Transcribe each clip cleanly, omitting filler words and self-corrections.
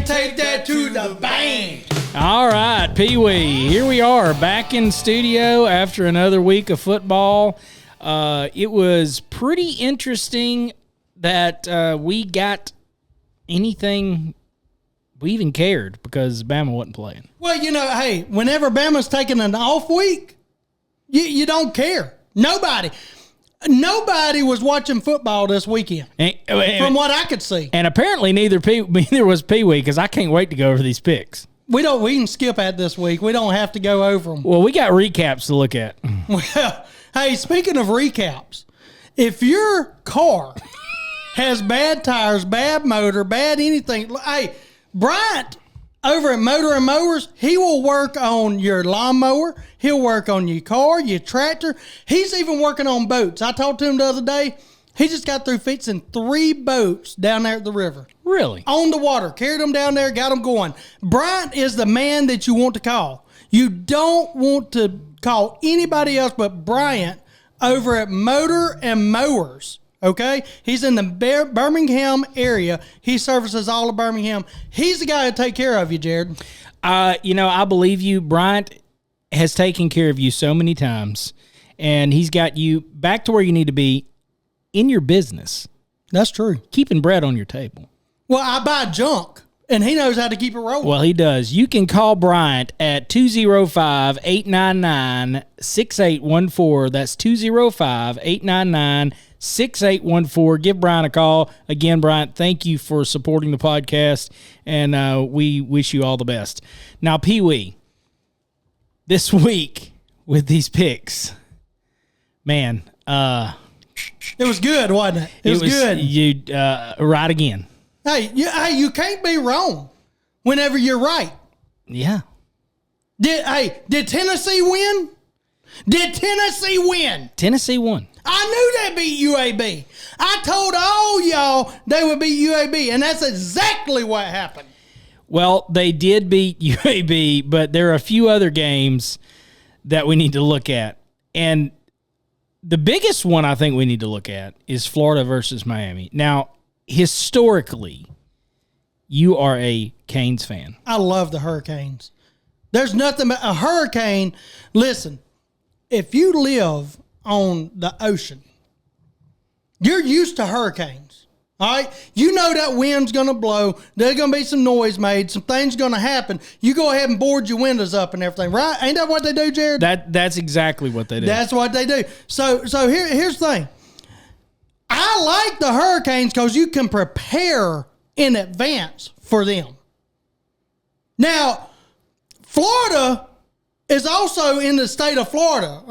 take that to the bank. All right, Pee-wee, here we are back in studio after another week of football. It was pretty interesting that we got anything we even cared because Bama wasn't playing. Well, hey, whenever Bama's taking an off week, you don't care. Nobody was watching football this weekend, from what I could see. And apparently neither was Pee-wee because I can't wait to go over these picks. We can skip that this week. We don't have to go over them. Well, we got recaps to look at. Well, hey, speaking of recaps, if your car has bad tires, bad motor, bad anything, hey, Bryant over at Motor and Mowers, he will work on your lawnmower. He'll work on your car, your tractor. He's even working on boats. I talked to him the other day. He just got through fixing 3 boats down there at the river. Really? On the water. Carried them down there, got them going. Bryant is the man that you want to call. You don't want to call anybody else but Bryant over at Motor and Mowers. Okay? He's in the Birmingham area. He services all of Birmingham. He's the guy to take care of you, Jared. I believe you. Bryant has taken care of you so many times, and he's got you back to where you need to be in your business. That's true. Keeping bread on your table. Well, I buy junk, and he knows how to keep it rolling. Well, he does. You can call Bryant at 205-899-6814. That's 205-899-6814. Give Bryant a call. Again, Bryant, thank you for supporting the podcast, and we wish you all the best. Now, Pee-wee, this week with these picks, man, it was good, wasn't it? It was good. You right again. Hey, you can't be wrong whenever you're right. Yeah. Did Tennessee win? Did Tennessee win? Tennessee won. I knew they beat UAB. I told all y'all they would beat UAB, and that's exactly what happened. Well, they did beat UAB, but there are a few other games that we need to look at. And the biggest one I think we need to look at is Florida versus Miami. Now, historically, you are a Canes fan. I love the Hurricanes. There's nothing but a hurricane. Listen, if you live on the ocean, you're used to hurricanes. All right? You know that wind's going to blow. There's going to be some noise made. Some things going to happen. You go ahead and board your windows up and everything, right? Ain't that what they do, Jared? That's exactly what they do. That's what they do. So here's the thing. I like the Hurricanes because you can prepare in advance for them. Now, Florida is also in the state of Florida.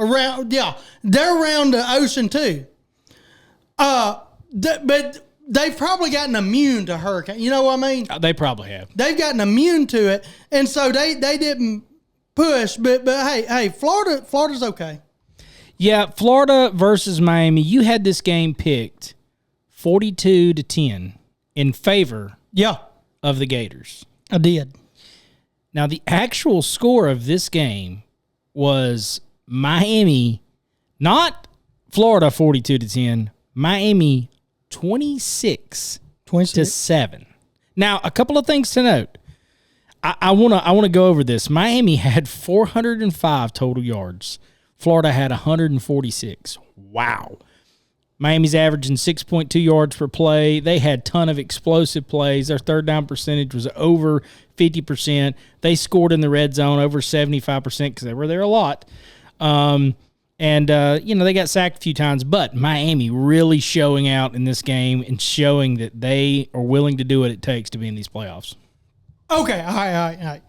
They're around the ocean too. But they've probably gotten immune to hurricane. You know what I mean? They probably have. They've gotten immune to it, and so they didn't push. But hey, Florida's okay. Yeah, Florida versus Miami. You had this game picked 42-10 in favor of the Gators. I did. Now, the actual score of this game was Miami, not Florida 42-10, Miami 26-7. Now, a couple of things to note. I want to go over this. Miami had 405 total yards. Florida had 146. Wow. Miami's averaging 6.2 yards per play. They had a ton of explosive plays. Their third down percentage was over 50%. They scored in the red zone over 75% because they were there a lot. They got sacked a few times. But Miami really showing out in this game and showing that they are willing to do what it takes to be in these playoffs. Okay, all right.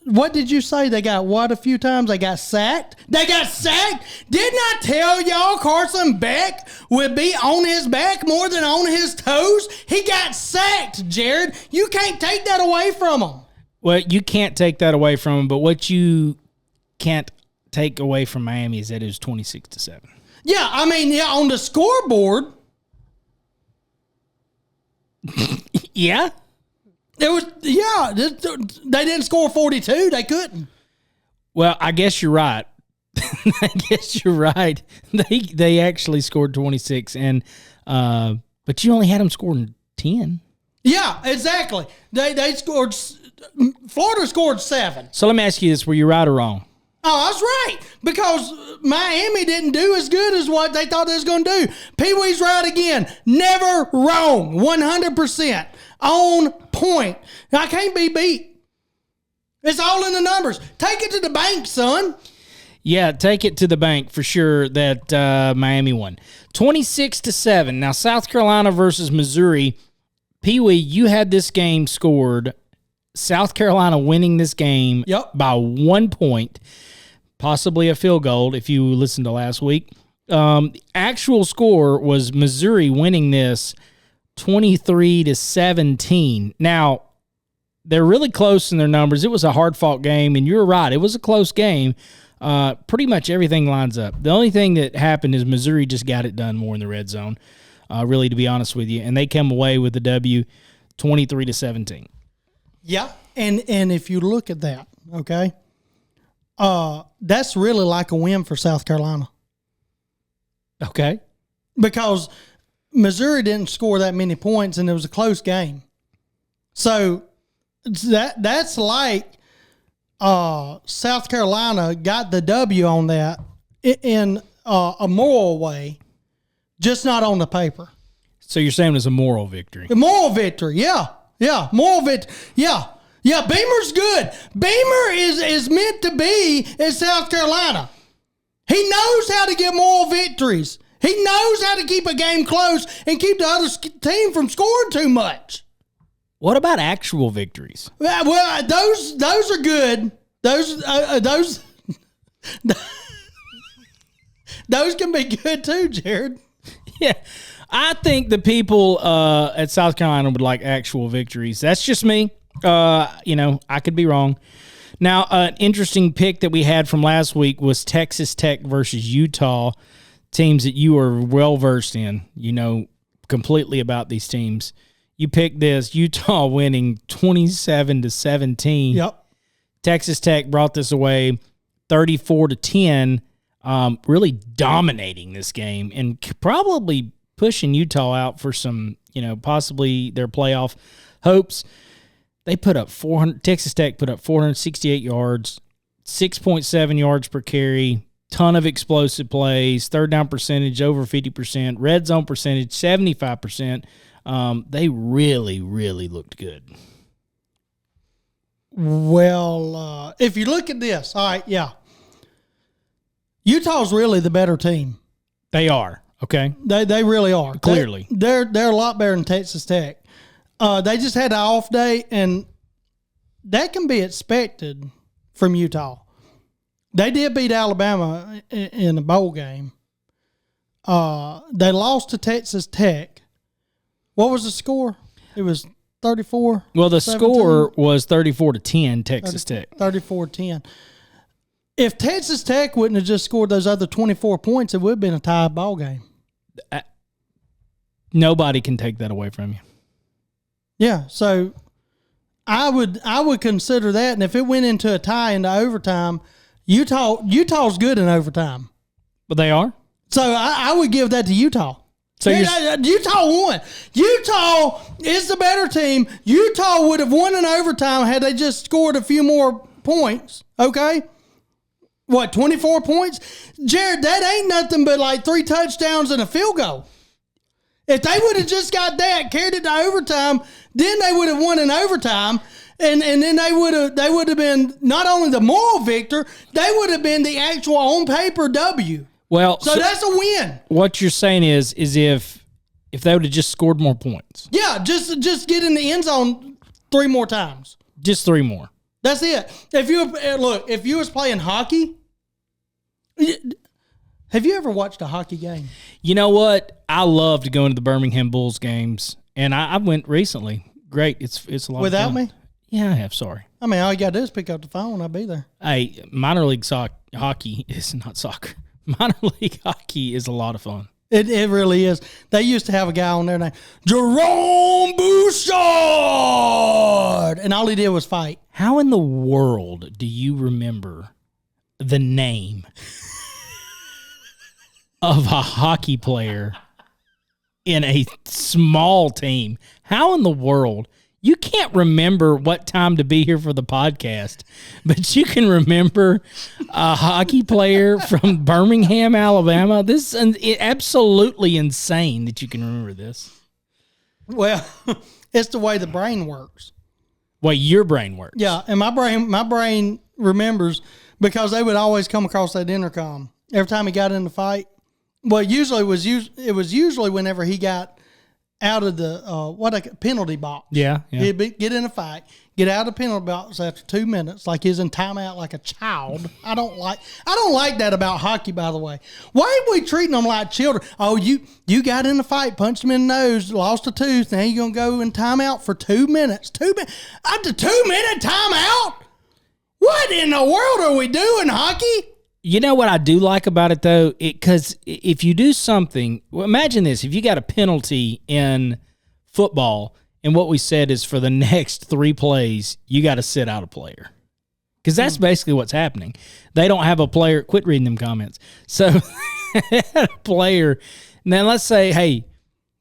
What did you say? They got what a few times? They got sacked? They got sacked? Didn't I tell y'all Carson Beck would be on his back more than on his toes? He got sacked, Jared. You can't take that away from him. Well, you can't take that away from him, but what you can't take away from Miami is that it was 26-7. Yeah, I mean, on the scoreboard. Yeah? They didn't score 42. They couldn't. Well, I guess you're right. They actually scored 26, but you only had them scoring 10. Yeah, exactly. They scored. Florida scored 7. So let me ask you this: were you right or wrong? Oh, I was right, because Miami didn't do as good as what they thought they was going to do. Pee Wee's right again. Never wrong. 100% on point. I can't be beat. It's all in the numbers. Take it to the bank, son. Yeah, take it to the bank for sure that Miami won. 26-7. Now, South Carolina versus Missouri. Pee Wee, you had this game scored. South Carolina winning this game by 1 point. Possibly a field goal if you listened to last week. Actual score was Missouri winning this 23-17. Now, they're really close in their numbers. It was a hard-fought game, and you're right. It was a close game. Pretty much everything lines up. The only thing that happened is Missouri just got it done more in the red zone, really, to be honest with you, and they came away with the W 23-17. Yeah, and if you look at that, okay, that's really like a win for South Carolina. Okay. Because Missouri didn't score that many points, and it was a close game. So that's like South Carolina got the W on that in a moral way, just not on the paper. So you're saying it's a moral victory? A moral victory, yeah. Yeah, moral victory, yeah. Yeah, Beamer's good. Beamer is meant to be in South Carolina. He knows how to get moral victories. He knows how to keep a game close and keep the other team from scoring too much. What about actual victories? Well, those are good. Those those can be good too, Jared. Yeah. I think the people at South Carolina would like actual victories. That's just me. I could be wrong. Now, an interesting pick that we had from last week was Texas Tech versus Utah, teams that you are well-versed in. You know completely about these teams. You picked this, Utah winning 27-17. Yep. Texas Tech brought this away 34-10, really dominating this game and probably pushing Utah out for some, possibly their playoff hopes. They put up Texas Tech put up 468 yards, 6.7 yards per carry, ton of explosive plays, third down percentage over 50%, red zone percentage 75%. They really, really looked good. Well, if you look at this, all right, yeah. Utah's really the better team. They are, okay? They really are. Clearly. They're a lot better than Texas Tech. They just had an off day, and that can be expected from Utah. They did beat Alabama in a bowl game. They lost to Texas Tech. What was the score? It was 34. Well, the 17? score was 34-10, Texas Tech. 34-10. If Texas Tech wouldn't have just scored those other 24 points, it would have been a tie ball game. Nobody can take that away from you. Yeah, so I would consider that, and if it went into a tie into overtime, Utah's good in overtime. But they are? So I would give that to Utah. So Utah won. Utah is the better team. Utah would have won in overtime had they just scored a few more points. Okay? What, 24 points? Jared, that ain't nothing but like 3 touchdowns and a field goal. If they would have just got that, carried it to overtime, then they would have won in overtime, and then they would have been not only the moral victor, they would have been the actual on paper W. Well, so that's a win. What you're saying is if they would have just scored more points. Yeah, just get in the end zone 3 more times. Just 3 more. That's it. If you was playing hockey, have you ever watched a hockey game? You know what? I love to go into the Birmingham Bulls games, and I went recently. Great. It's a lot Without of fun. me? Yeah, I have. Sorry. I mean, all you got to do is pick up the phone. I'll be there. Hey, minor league hockey is not soccer. Minor league hockey is a lot of fun. It really is. They used to have a guy on there named Jerome Bouchard, and all he did was fight. How in the world do you remember the name of a hockey player in a small team. How in the world? You can't remember what time to be here for the podcast, but you can remember a hockey player from Birmingham, Alabama. This is absolutely insane that you can remember this. Well, it's the way the brain works. Way your brain works. Yeah, and my brain remembers because they would always come across that intercom every time he got in the fight. Well, it was usually whenever he got out of the penalty box. Yeah. He'd get in a fight, get out of the penalty box after 2 minutes, like he's in timeout like a child. I don't like that about hockey, by the way. Why are we treating them like children? Oh, you got in the fight, punched him in the nose, lost a tooth, now you're gonna go in timeout for 2 minutes. 2 minutes after 2 minute timeout? What in the world are we doing, hockey? You know what I do like about it, though? Because if you do something, well, imagine this. If you got a penalty in football, and what we said is for the next 3 plays, you got to sit out a player. Because that's basically what's happening. They don't have a player. Quit reading them comments. So, a player. Now, let's say, hey,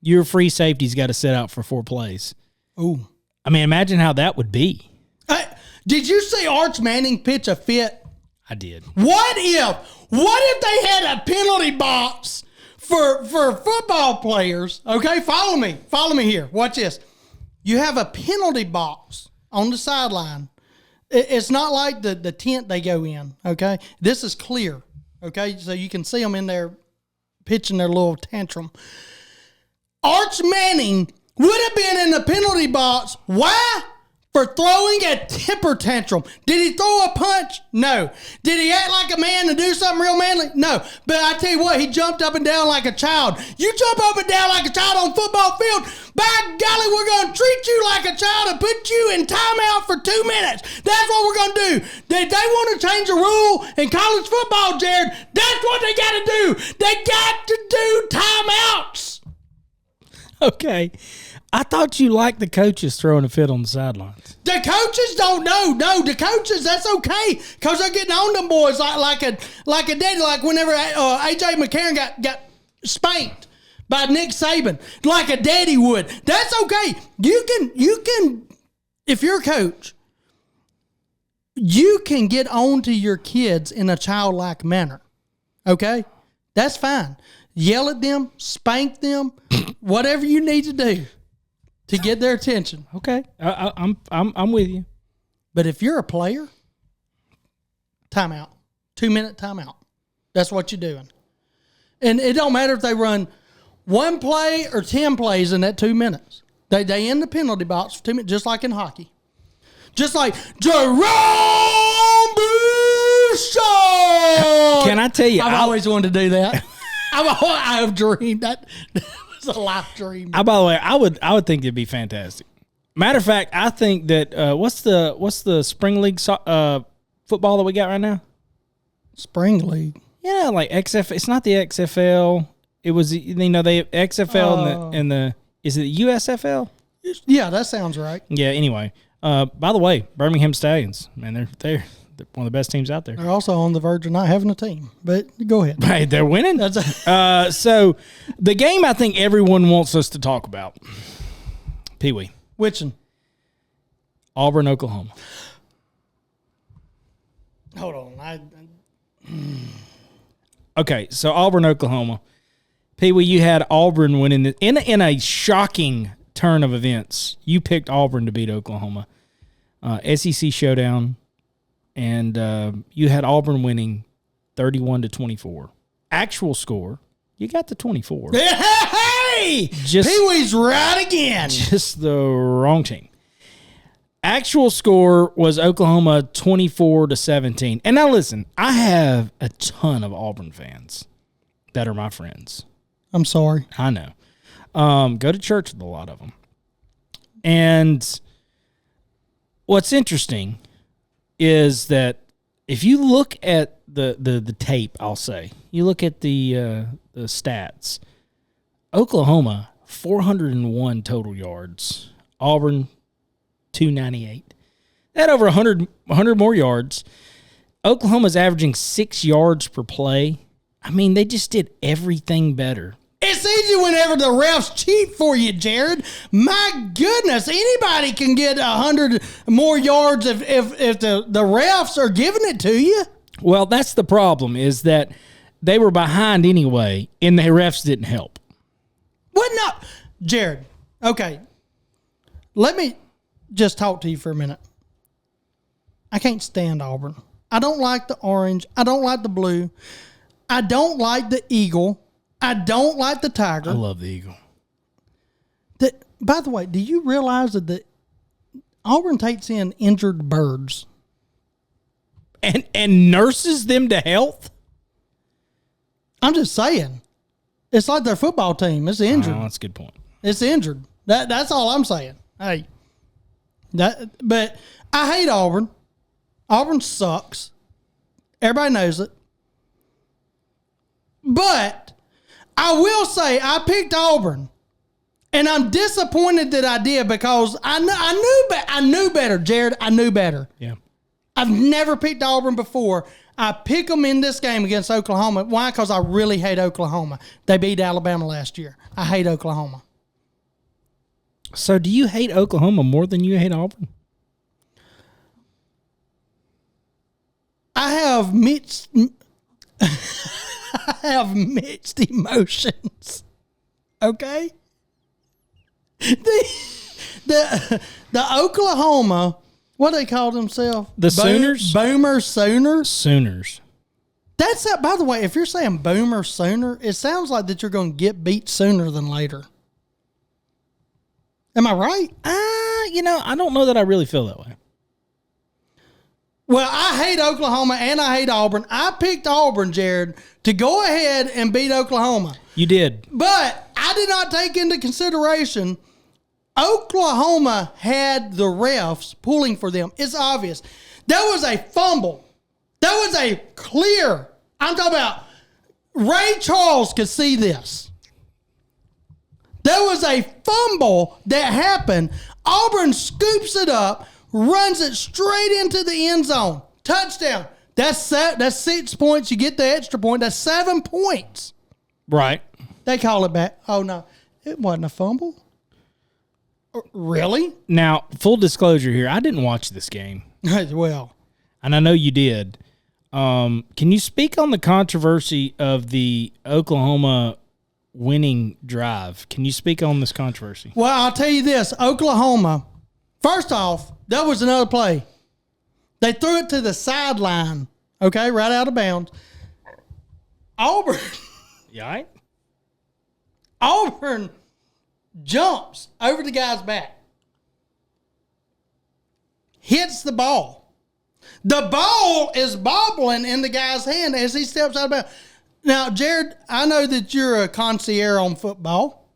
your free safety's got to sit out for 4 plays. Ooh. I mean, imagine how that would be. Did you see Arch Manning pitch a fit? I did. What if they had a penalty box for football players? Okay, follow me here. Watch this. You have a penalty box on the sideline. It's not like the tent they go in, okay? This is clear, okay? So you can see them in there pitching their little tantrum. Arch Manning would have been in the penalty box. Why? For throwing a temper tantrum. Did he throw a punch? No. Did he act like a man and do something real manly? No. But I tell you what, he jumped up and down like a child. You jump up and down like a child on football field, by golly, we're going to treat you like a child and put you in timeout for 2 minutes. That's what we're going to do. They want to change a rule in college football, Jared. That's what they got to do. They got to do timeouts. Okay. I thought you liked the coaches throwing a fit on the sidelines. The coaches don't know. No, the coaches, that's okay. Because they're getting on them boys like a daddy, like whenever A.J. McCarron got spanked by Nick Saban, like a daddy would. That's okay. You can, if you're a coach, you can get on to your kids in a childlike manner. Okay? That's fine. Yell at them, spank them, whatever you need to do to get their attention. Okay, I'm with you. But if you're a player, timeout, 2 minute timeout. That's what you're doing. And it don't matter if they run 1 play or 10 plays in that 2 minutes. They in the penalty box for 2 minutes, just like in hockey. Just like Jerome Bouchard. Can I tell you? I've always wanted to do that. I have dreamed that. A life dream. By the way, I would think it'd be fantastic. Matter of fact, I think that what's the spring league football that we got right now? Spring league. Yeah, like XFL. It's not the XFL. It was they XFL and the is it the USFL? Yeah, that sounds right. Yeah. Anyway, by the way, Birmingham Stallions, man, they're one of the best teams out there. They're also on the verge of not having a team, but go ahead. Right, they're winning. So the game I think everyone wants us to talk about, Pee-wee. Which one? Auburn, Oklahoma. Hold on. Okay, so Auburn, Oklahoma. Pee-wee, you had Auburn winning in a shocking turn of events. You picked Auburn to beat Oklahoma. SEC Showdown. And you had Auburn winning 31-24. Actual score, you got the 24. Hey! Pee-wee's right again. Just the wrong team. Actual score was Oklahoma 24-17. And now listen, I have a ton of Auburn fans that are my friends. I'm sorry. I know. Go to church with a lot of them. And what's interesting is that if you look at the tape, I'll say, you look at the stats, Oklahoma, 401 total yards. Auburn, 298. They had over 100 more yards. Oklahoma's averaging 6 yards per play. I mean, they just did everything better. It's easy whenever the refs cheat for you, Jared. My goodness, anybody can get 100 more yards if the refs are giving it to you. Well, that's the problem, is that they were behind anyway, and the refs didn't help. What? No, Jared. Okay, let me just talk to you for a minute. I can't stand Auburn. I don't like the orange. I don't like the blue. I don't like the eagle. I don't like the tiger. I love the eagle. By the way, do you realize that Auburn takes in injured birds and nurses them to health? I'm just saying. It's like their football team. It's injured. Oh, that's a good point. It's injured. That's all I'm saying. Hey, but I hate Auburn. Auburn sucks. Everybody knows it. But I will say I picked Auburn, and I'm disappointed that I did because I knew better, Jared. I knew better. Yeah. I've never picked Auburn before. I pick them in this game against Oklahoma. Why? Because I really hate Oklahoma. They beat Alabama last year. I hate Oklahoma. So do you hate Oklahoma more than you hate Auburn? I have mixed emotions. Okay? The Oklahoma, what do they call themselves? The Sooners? Boomer Sooners? Sooners. That's that. By the way, if you're saying Boomer Sooner, it sounds like that you're going to get beat sooner than later. Am I right? I don't know that I really feel that way. Well, I hate Oklahoma and I hate Auburn. I picked Auburn, Jared, to go ahead and beat Oklahoma. You did. But I did not take into consideration Oklahoma had the refs pulling for them. It's obvious. There was a fumble. There was a clear. I'm talking about Ray Charles could see this. There was a fumble that happened. Auburn scoops it up, runs it straight into the end zone. Touchdown. That's 6 points. You get the extra point. That's 7 points. Right. They call it back. Oh, no. It wasn't a fumble. Really? Now, full disclosure here, I didn't watch this game. Well. And I know you did. Can you speak on the controversy of the Oklahoma winning drive? Can you speak on this controversy? Well, I'll tell you this. Oklahoma, first off, that was another play. They threw it to the sideline, okay, right out of bounds. Auburn. You all right? Auburn jumps over the guy's back. Hits the ball. The ball is bobbling in the guy's hand as he steps out of bounds. Now, Jared, I know that you're a connoisseur on football.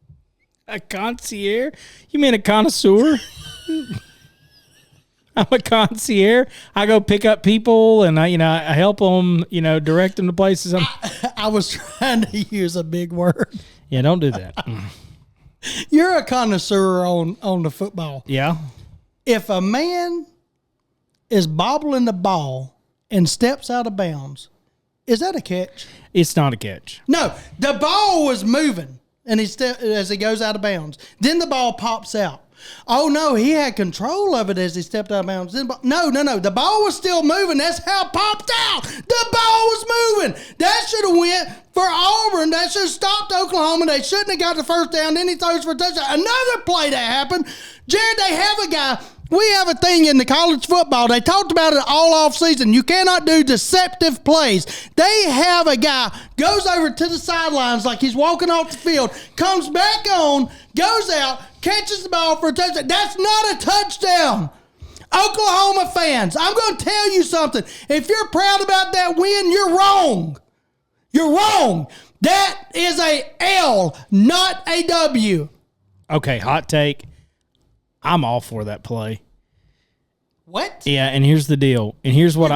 A connoisseur? You mean a connoisseur? I'm a connoisseur. I go pick up people and I help them, direct them to places. I was trying to use a big word. Yeah, don't do that. You're a connoisseur on the football. Yeah. If a man is bobbling the ball and steps out of bounds, is that a catch? It's not a catch. No, the ball was moving and as he goes out of bounds. Then the ball pops out. Oh, no, he had control of it as he stepped out of bounds. No. The ball was still moving. That's how it popped out. The ball was moving. That should have went for Auburn. That should have stopped Oklahoma. They shouldn't have got the first down. Then he throws for a touchdown. Another play that happened. Jared, they have a guy. We have a thing in the college football. They talked about it all off season. You cannot do deceptive plays. They have a guy, goes over to the sidelines like he's walking off the field, comes back on, goes out, catches the ball for a touchdown. That's not a touchdown. Oklahoma fans, I'm going to tell you something. If you're proud about that win, you're wrong. You're wrong. That is a L, not a W. Okay, hot take. I'm all for that play. What? Yeah, and here's the deal. And here's what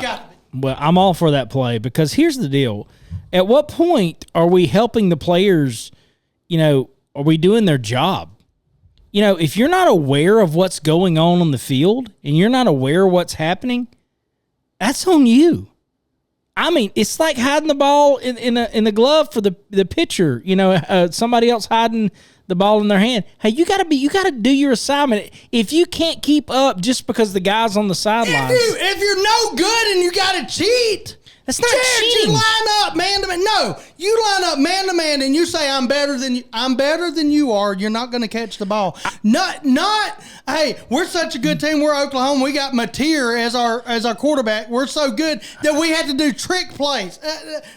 I'm all for that play because here's the deal. At what point are we helping the players, are we doing their job? If you're not aware of what's going on the field and you're not aware of what's happening, that's on you. I mean, it's like hiding the ball in the glove for the pitcher. You know, somebody else hiding the ball in their hand. Hey, you got to do your assignment. If you can't keep up just because the guy's on the sidelines, if you're no good and you got to cheat, that's not You cheating. line up man to man. No, you line up man to man and you say I'm better than you. I'm better than you are. You're not going to catch the ball. Not. Hey, we're such a good team. We're Oklahoma. We got Mateer as our quarterback. We're so good that we had to do trick plays.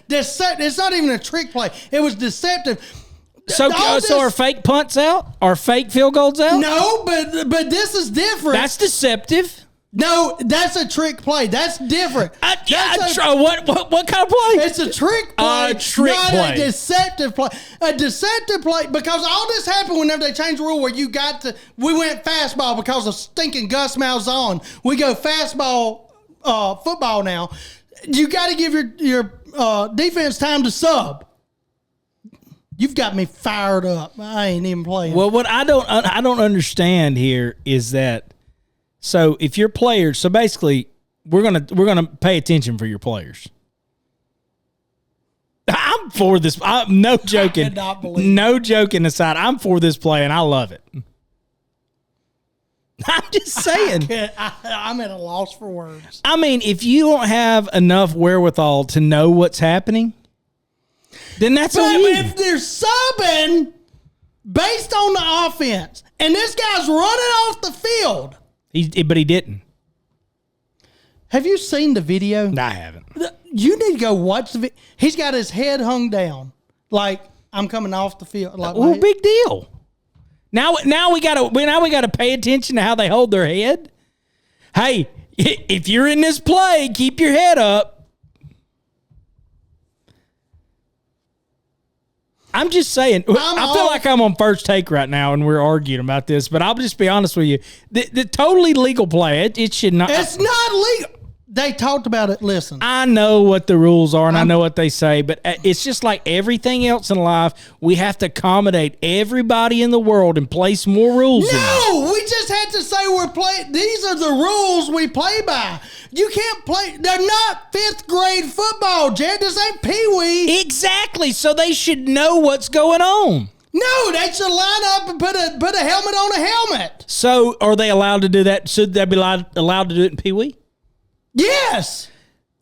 It's not even a trick play. It was deceptive. So are fake punts out? Are fake field goals out? No, but this is different. That's deceptive. No, that's a trick play. That's different. What kind of play? It's a trick play. Not a deceptive play. A deceptive play, because all this happened whenever they changed the rule where we went fastball because of stinking Gus Malzahn. We go fastball football now. You got to give your defense time to sub. You've got me fired up. I ain't even playing. Well, what I don't understand here is that, so if your players, so basically we're gonna pay attention for your players. I'm for this. I'm no joking. I cannot believe no joking aside, I'm for this play and I love it. I'm just saying. I'm at a loss for words. I mean, if you don't have enough wherewithal to know what's happening, then that's on you. But if they're subbing based on the offense and this guy's running off the field. But he didn't. Have you seen the video? No, I haven't. You need to go watch the video. He's got his head hung down like I'm coming off the field. Like, well, big deal. Now we gotta pay attention to how they hold their head. Hey, if you're in this play, keep your head up. I'm just saying, I feel like I'm on First Take right now and we're arguing about this, but I'll just be honest with you. The totally legal play, it should not. It's not legal. They talked about it. Listen. I know what the rules are and I know what they say, but it's just like everything else in life. We have to accommodate everybody in the world and place more rules. No, we just had to say we're playing. These are the rules we play by. You can't play. They're not fifth grade football, Jared. This ain't peewee. Exactly. So they should know what's going on. No, they should line up and put a helmet on a helmet. So are they allowed to do that? Should they be allowed to do it in peewee? Yes.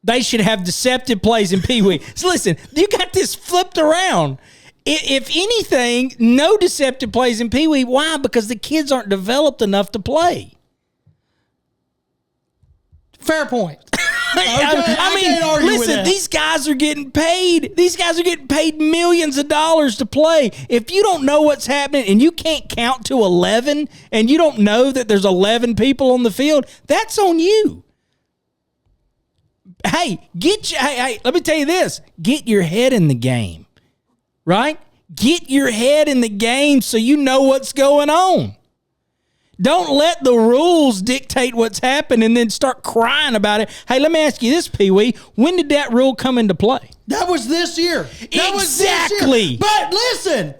They should have deceptive plays in peewee. So listen, you got this flipped around. If anything, no deceptive plays in peewee. Why? Because the kids aren't developed enough to play. Fair point. Okay, I mean, listen, these guys are getting paid. These guys are getting paid millions of dollars to play. If you don't know what's happening and you can't count to 11 and you don't know that there's 11 people on the field, that's on you. Hey, let me tell you this. Get your head in the game, right? Get your head in the game so you know what's going on. Don't let the rules dictate what's happened and then start crying about it. Hey, let me ask you this, Pee-wee. When did that rule come into play? That was this year. Exactly. But listen,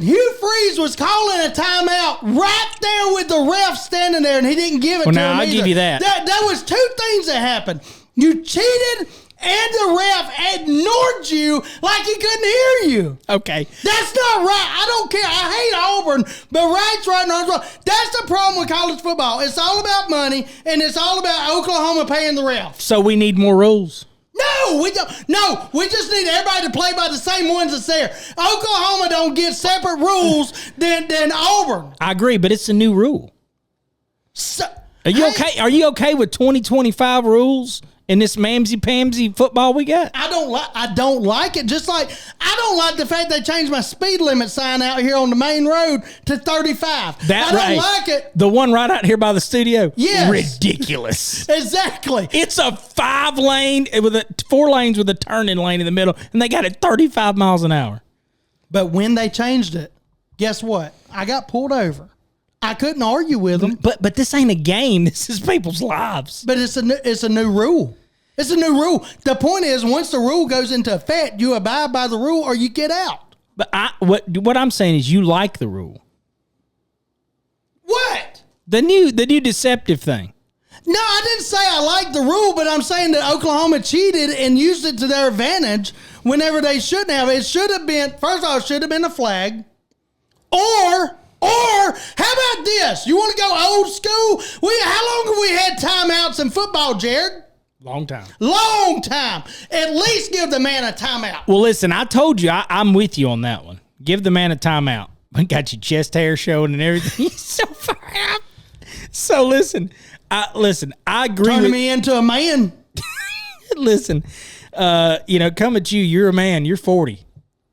Hugh Freeze was calling a timeout right there with the ref standing there, and he didn't give it to him I'll give you that. That was two things that happened. You cheated, and the ref ignored you like he couldn't hear you. Okay. That's not right. I don't care. I hate Auburn, but right's right and wrong's wrong. That's the problem with college football. It's all about money, and it's all about Oklahoma paying the refs. So we need more rules. No, we don't. No, we just need everybody to play by the same ones that's there. Oklahoma don't get separate rules than Auburn. I agree, but it's a new rule. So, Are you okay? Are you okay with 2025 rules in this mamsy-pamsy football we got? I don't like it. Just like I don't like the fact they changed my speed limit sign out here on the main road to 35. I don't like it. The one right out here by the studio? Yes. Ridiculous. Exactly. It's a 5-lane with 4 lanes with a turning lane in the middle, and they got it 35 miles an hour. But when they changed it, guess what? I got pulled over. I couldn't argue with them. But this ain't a game. This is people's lives. But it's a new rule. It's a new rule. The point is, once the rule goes into effect, you abide by the rule or you get out. But what I'm saying is you like the rule. What? The new deceptive thing. No, I didn't say I like the rule, but I'm saying that Oklahoma cheated and used it to their advantage whenever they shouldn't have. It should have been, first of all, it should have been a flag. Or how about this? You want to go old school? How long have we had timeouts in football, Jared? Long time. Long time. At least give the man a timeout. Well, listen, I told you, I'm with you on that one. Give the man a timeout. Got your chest hair showing and everything. He's so far out. So listen, I agree. Turning me into a man. Listen, come at you. You're a man. You're 40.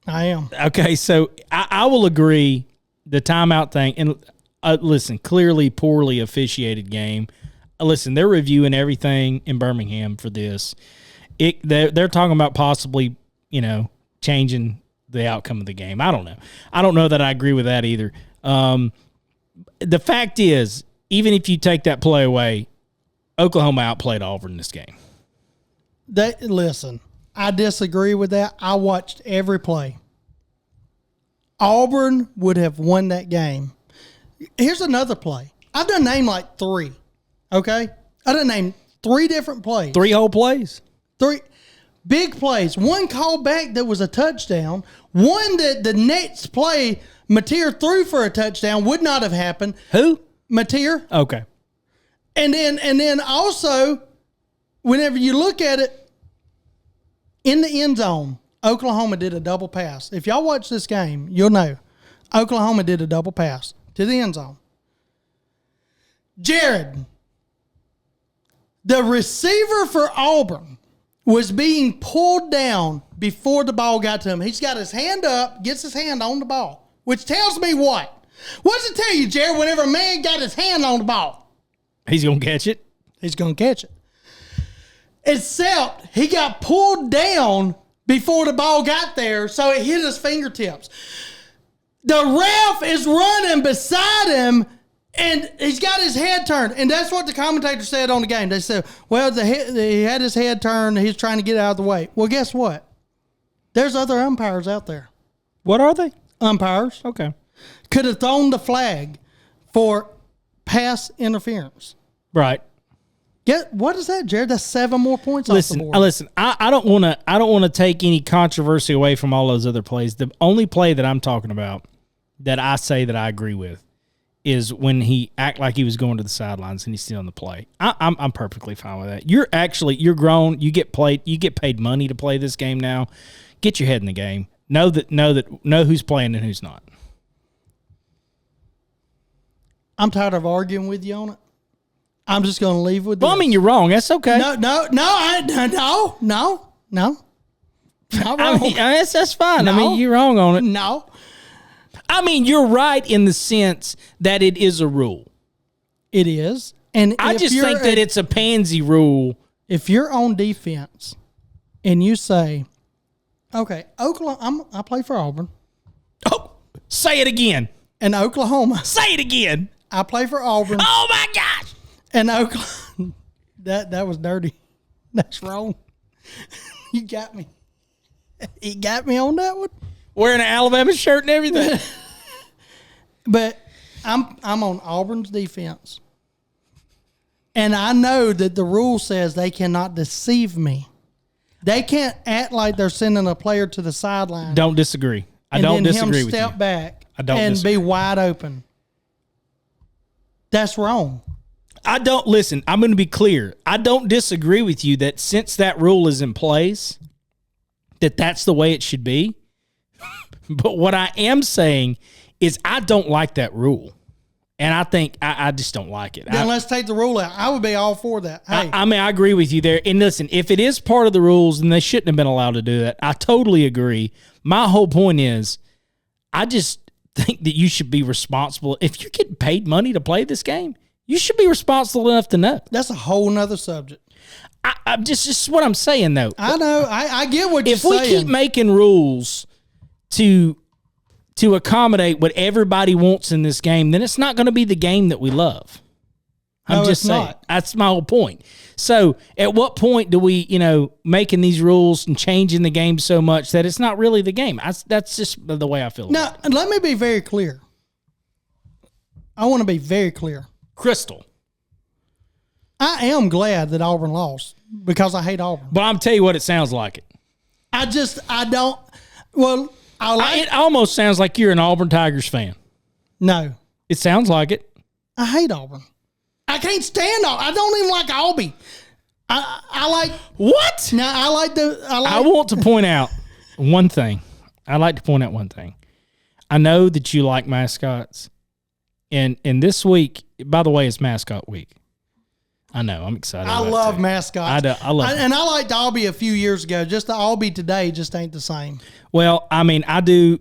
I am. Okay, so I will agree. The timeout thing, and listen, clearly poorly officiated game. Listen, they're reviewing everything in Birmingham for this. They're talking about possibly, changing the outcome of the game. I don't know. I don't know that I agree with that either. The fact is, even if you take that play away, Oklahoma outplayed Auburn in this game. Listen, I disagree with that. I watched every play. Auburn would have won that game. Here's another play. I've done name like 3. Okay? I done name 3 different plays. 3 whole plays? 3 big plays. One called back that was a touchdown. One that the next play, Mateer threw for a touchdown, would not have happened. Who? Mateer. Okay. And then also, whenever you look at it, in the end zone, Oklahoma did a double pass. If y'all watch this game, you'll know. Oklahoma did a double pass to the end zone. Jared, the receiver for Auburn, was being pulled down before the ball got to him. He's got his hand up, gets his hand on the ball, which tells me what? What does it tell you, Jared, whenever a man got his hand on the ball? He's going to catch it. He's going to catch it. Except he got pulled down before the ball got there, so it hit his fingertips. The ref is running beside him, and he's got his head turned. And that's what the commentator said on the game. They said, well, he had his head turned. He's trying to get out of the way. Well, guess what? There's other umpires out there. What are they? Umpires. Okay. Could have thrown the flag for pass interference. Right. What is that, Jared? That's 7 more points off the board. Listen. I don't want to take any controversy away from all those other plays. The only play that I'm talking about that I say that I agree with is when he act like he was going to the sidelines and he's still in the play. I'm perfectly fine with that. You're grown. You get paid money to play this game now. Get your head in the game. Know who's playing and who's not. I'm tired of arguing with you on it. I'm just going to leave with. Well, I mean, you're wrong. That's okay. No. Not wrong. I mean, that's fine. No. I mean, you're wrong on it. No. I mean, you're right in the sense that it is a rule. It is. And I just think that it's a pansy rule. If you're on defense and you say, okay, Oklahoma, I play for Auburn. Oh, say it again. And Oklahoma. Say it again. I play for Auburn. Oh, my gosh. And Oklahoma. That was dirty. That's wrong. You got me. He got me on that one. Wearing an Alabama shirt and everything. But I'm on Auburn's defense. And I know that the rule says they cannot deceive me. They can't act like they're sending a player to the sideline. Don't disagree. I don't disagree with you. Step back and disagree. Be wide open. That's wrong. I'm going to be clear. I don't disagree with you that since that rule is in place, that's the way it should be. But what I am saying is I don't like that rule. And I think I just don't like it. Then let's take the rule out. I would be all for that. Hey. I mean, I agree with you there. And listen, if it is part of the rules, then they shouldn't have been allowed to do that. I totally agree. My whole point is I just think that you should be responsible. If you're getting paid money to play this game, you should be responsible enough to know. That's a whole nother subject. I'm just what I'm saying, though. I know. I get what you're saying. If we keep making rules to accommodate what everybody wants in this game, then it's not going to be the game that we love. I'm just saying. Not. That's my whole point. So at what point do we, making these rules and changing the game so much that it's not really the game? That's just the way I feel. Now, let me be very clear. I want to be very clear. Crystal. I am glad that Auburn lost because I hate Auburn. But I'm tell you what, it sounds like it. I don't. Well, It almost sounds like you're an Auburn Tigers fan. No. It sounds like it. I hate Auburn. I can't stand Auburn. I don't even like Albie. I like what? No, I want to point out one thing. I'd like to point out one thing. I know that you like mascots, and this week, by the way, it's mascot week. I know. I'm excited. I love mascots. I love and I liked Albie a few years ago. Just the Albie today just ain't the same. Well, I mean, I do.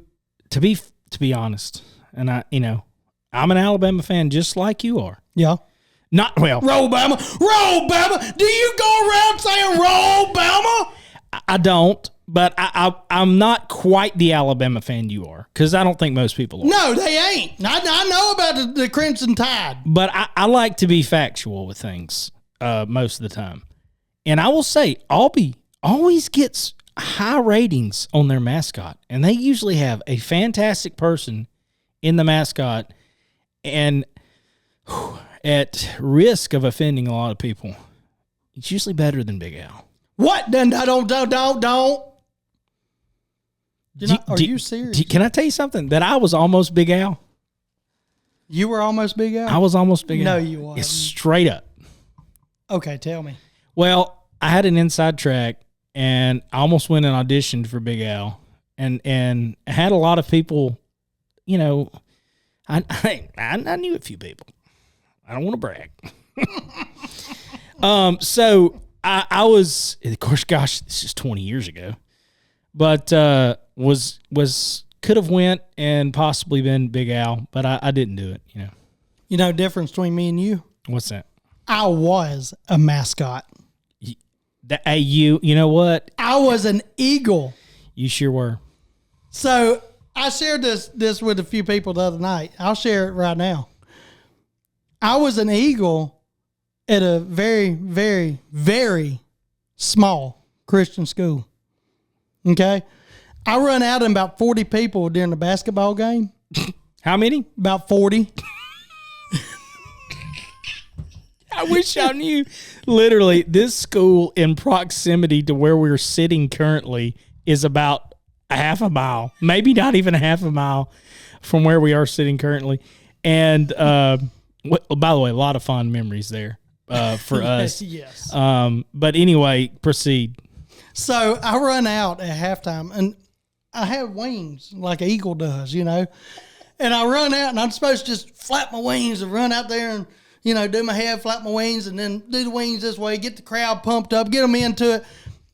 To be honest, and I'm an Alabama fan just like you are. Yeah. Not well. Roll Bama. Roll Bama. Do you go around saying roll Bama? I don't, but I'm not quite the Alabama fan you are, because I don't think most people are. No, they ain't. I know about the Crimson Tide. But I like to be factual with things most of the time. And I will say, Albie always gets high ratings on their mascot. And they usually have a fantastic person in the mascot. And at risk of offending a lot of people, it's usually better than Big Al. What? Then don't. Are you serious? Can I tell you something? That I was almost Big Al. You were almost Big Al? I was almost Big Al. No, you weren't. It's straight up. Okay, tell me. Well, I had an inside track, and I almost went and auditioned for Big Al, and I had a lot of people, I knew a few people. I don't want to brag. So I was, of course, gosh, this is 20 years ago, but could have went and possibly been Big Al, but I didn't do it. You know the difference between me and you? What's that? I was a mascot. You know what? I was an eagle. You sure were. So I shared this with a few people the other night. I'll share it right now. I was an eagle at a very, very, very small Christian school. Okay? I run out in about 40 people during the basketball game. How many? About 40. I wish I knew. Literally, this school in proximity to where we're sitting currently is about a half a mile, maybe not even a half a mile from where we are sitting currently. And by the way, a lot of fond memories there for us. Yes. But anyway, proceed. So I run out at halftime, and I have wings like an eagle does, And I run out, and I'm supposed to just flap my wings and run out there and, do my head, flap my wings, and then do the wings this way, get the crowd pumped up, get them into it.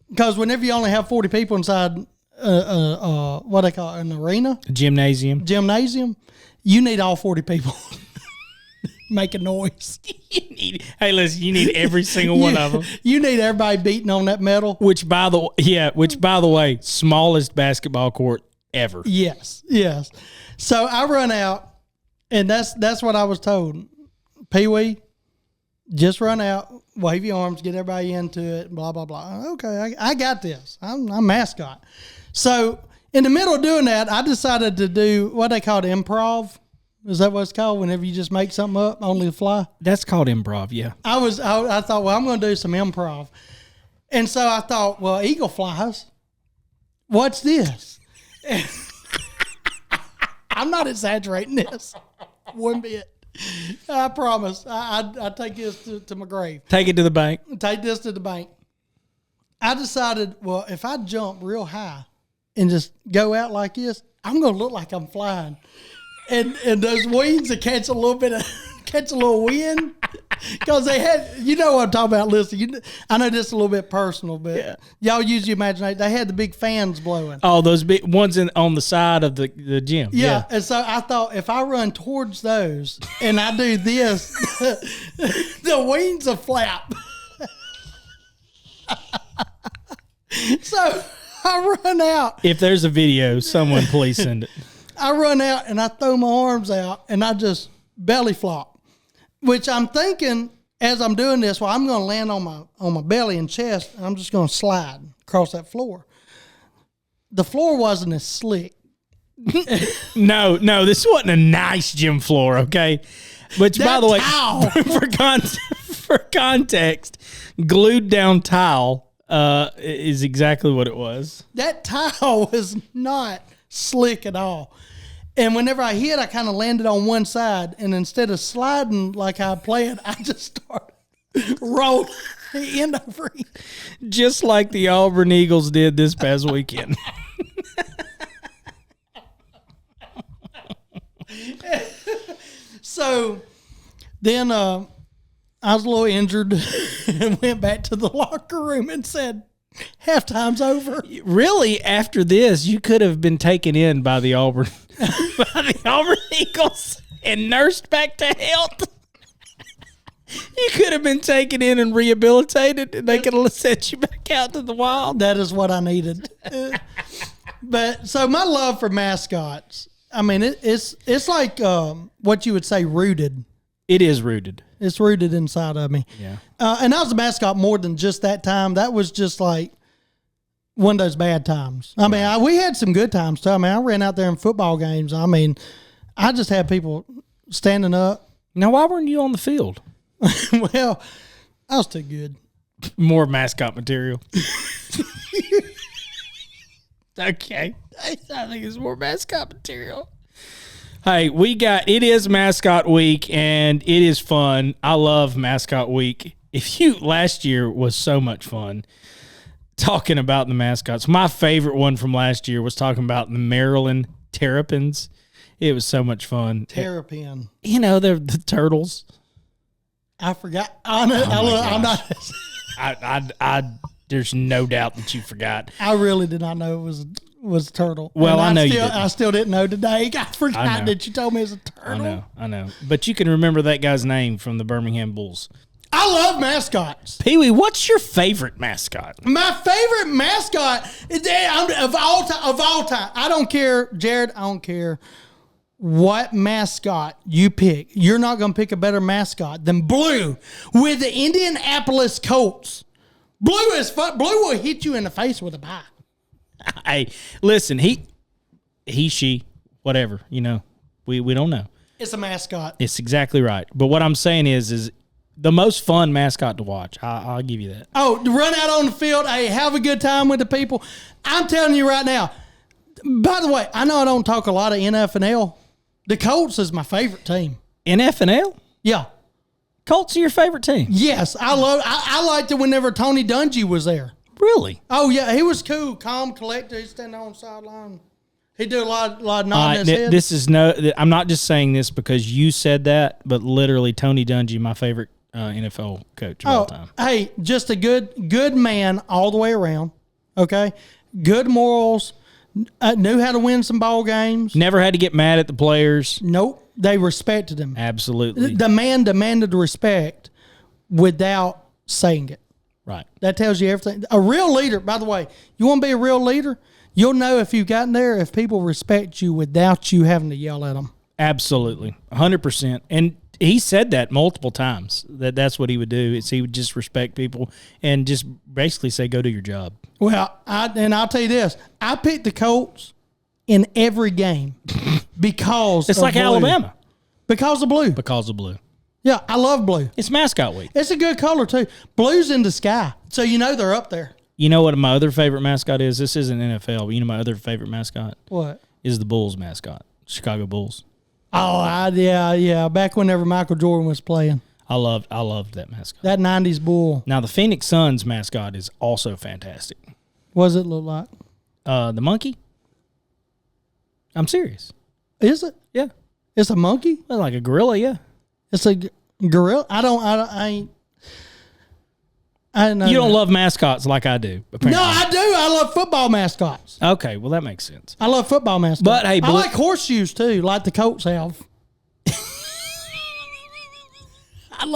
Because whenever you only have 40 people inside, what they call it, an arena? Gymnasium, you need all 40 people. Make a noise. Hey, listen, you need every single one of them. You need everybody beating on that metal. Which, by the way, smallest basketball court ever. Yes. So I run out, and that's what I was told. Pee-wee, just run out, wave your arms, get everybody into it, blah, blah, blah. Okay, I got this. I'm mascot. So in the middle of doing that, I decided to do what they call improv. Is that what it's called? Whenever you just make something up on the fly? That's called improv, yeah. I thought, well, I'm going to do some improv. And so I thought, well, eagle flies. What's this? I'm not exaggerating this. One bit. I promise. I take this to my grave. Take it to the bank. Take this to the bank. I decided, well, if I jump real high and just go out like this, I'm going to look like I'm flying. And those wings that catch a little wind, because they had, what I'm talking about. Listen, I know this is a little bit personal, but y'all use your imagination. They had the big fans blowing. Oh, those big ones on the side of the gym. Yeah, and so I thought if I run towards those and I do this, the wings will flap. So I run out. If there's a video, someone please send it. I run out and I throw my arms out and I just belly flop, which I'm thinking as I'm doing this, well, I'm going to land on my belly and chest, and I'm just going to slide across that floor. The floor wasn't as slick. No, this wasn't a nice gym floor, okay? Which, by the way, For context, glued down tile is exactly what it was. That tile was not slick at all. And whenever I hit, I kind of landed on one side. And instead of sliding like I planned, I just started rolling end over end. Just like the Auburn Eagles did this past weekend. So then I was a little injured and went back to the locker room and said, halftime's over. Really, after this, you could have been taken in by the Auburn Eagles and nursed back to health. You could have been taken in and rehabilitated, and they could have sent you back out to the wild. That is what I needed. But so my love for mascots, I mean, it's like what you would say rooted. It is rooted. It's rooted inside of me. Yeah. And I was a mascot more than just that time. That was just like one of those bad times. I mean, we had some good times too. I mean, I ran out there in football games. I mean, I just had people standing up. Now, why weren't you on the field? Well, I was too good. More mascot material. Okay. I think it's more mascot material. Hey, it is mascot week and it is fun. I love mascot week. Last year was so much fun talking about the mascots. My favorite one from last year was talking about the Maryland Terrapins. It was so much fun. Terrapin. You know, they're the turtles. I forgot. I'm not. There's no doubt that you forgot. I really did not know it was a turtle. Well, and I know you didn't. I still didn't know today. I forgot that you told me it was a turtle. I know. But you can remember that guy's name from the Birmingham Bulls. I love mascots. Pee-wee, what's your favorite mascot? My favorite mascot of all time. I don't care, Jared. I don't care what mascot you pick. You're not going to pick a better mascot than Blue with the Indianapolis Colts. Blue is fun. Blue will hit you in the face with a pie. Hey, listen, she, whatever, you know, we don't know. It's a mascot. It's exactly right. But what I'm saying is the most fun mascot to watch. I'll give you that. Oh, to run out on the field, hey, have a good time with the people. I'm telling you right now. By the way, I know I don't talk a lot of NFL. The Colts is my favorite team. NFL? Yeah. Colts are your favorite team? Yes. I liked it whenever Tony Dungy was there. Really? Oh, yeah. He was cool, calm, collected. He'd stand on the sideline. He'd do a lot of nodding his head. I'm not just saying this because you said that, but literally Tony Dungy, my favorite NFL coach of all time. Hey, just a good man all the way around. Okay? Good morals. Knew how to win some ball games. Never had to get mad at the players. Nope. They respected him. Absolutely. The man demanded respect without saying it. Right. That tells you everything. A real leader, by the way, you want to be a real leader? You'll know if you've gotten there, if people respect you without you having to yell at them. Absolutely. 100%. And he said that multiple times, that's what he would do, is he would just respect people and just basically say, go do your job. Well, I'll tell you this. I picked the Colts in every game because it's of like blue. Alabama. Because of blue. Because of blue. Yeah, I love blue. It's mascot week. It's a good color, too. Blue's in the sky, so you know they're up there. You know what my other favorite mascot is? This isn't NFL, but you know my other favorite mascot? What? Is the Bulls mascot. Chicago Bulls. Oh, yeah. Back whenever Michael Jordan was playing. I loved that mascot. That 90s Bull. Now, the Phoenix Suns mascot is also fantastic. What does it look like? The monkey. I'm serious. Is it? Yeah. It's a monkey? Well, like a gorilla, yeah. It's a gorilla? I didn't know. You don't love mascots like I do, apparently. No, I do. I love football mascots. Okay, well, that makes sense. I love football mascots. But, hey, I like horseshoes, too, like the Colts have. I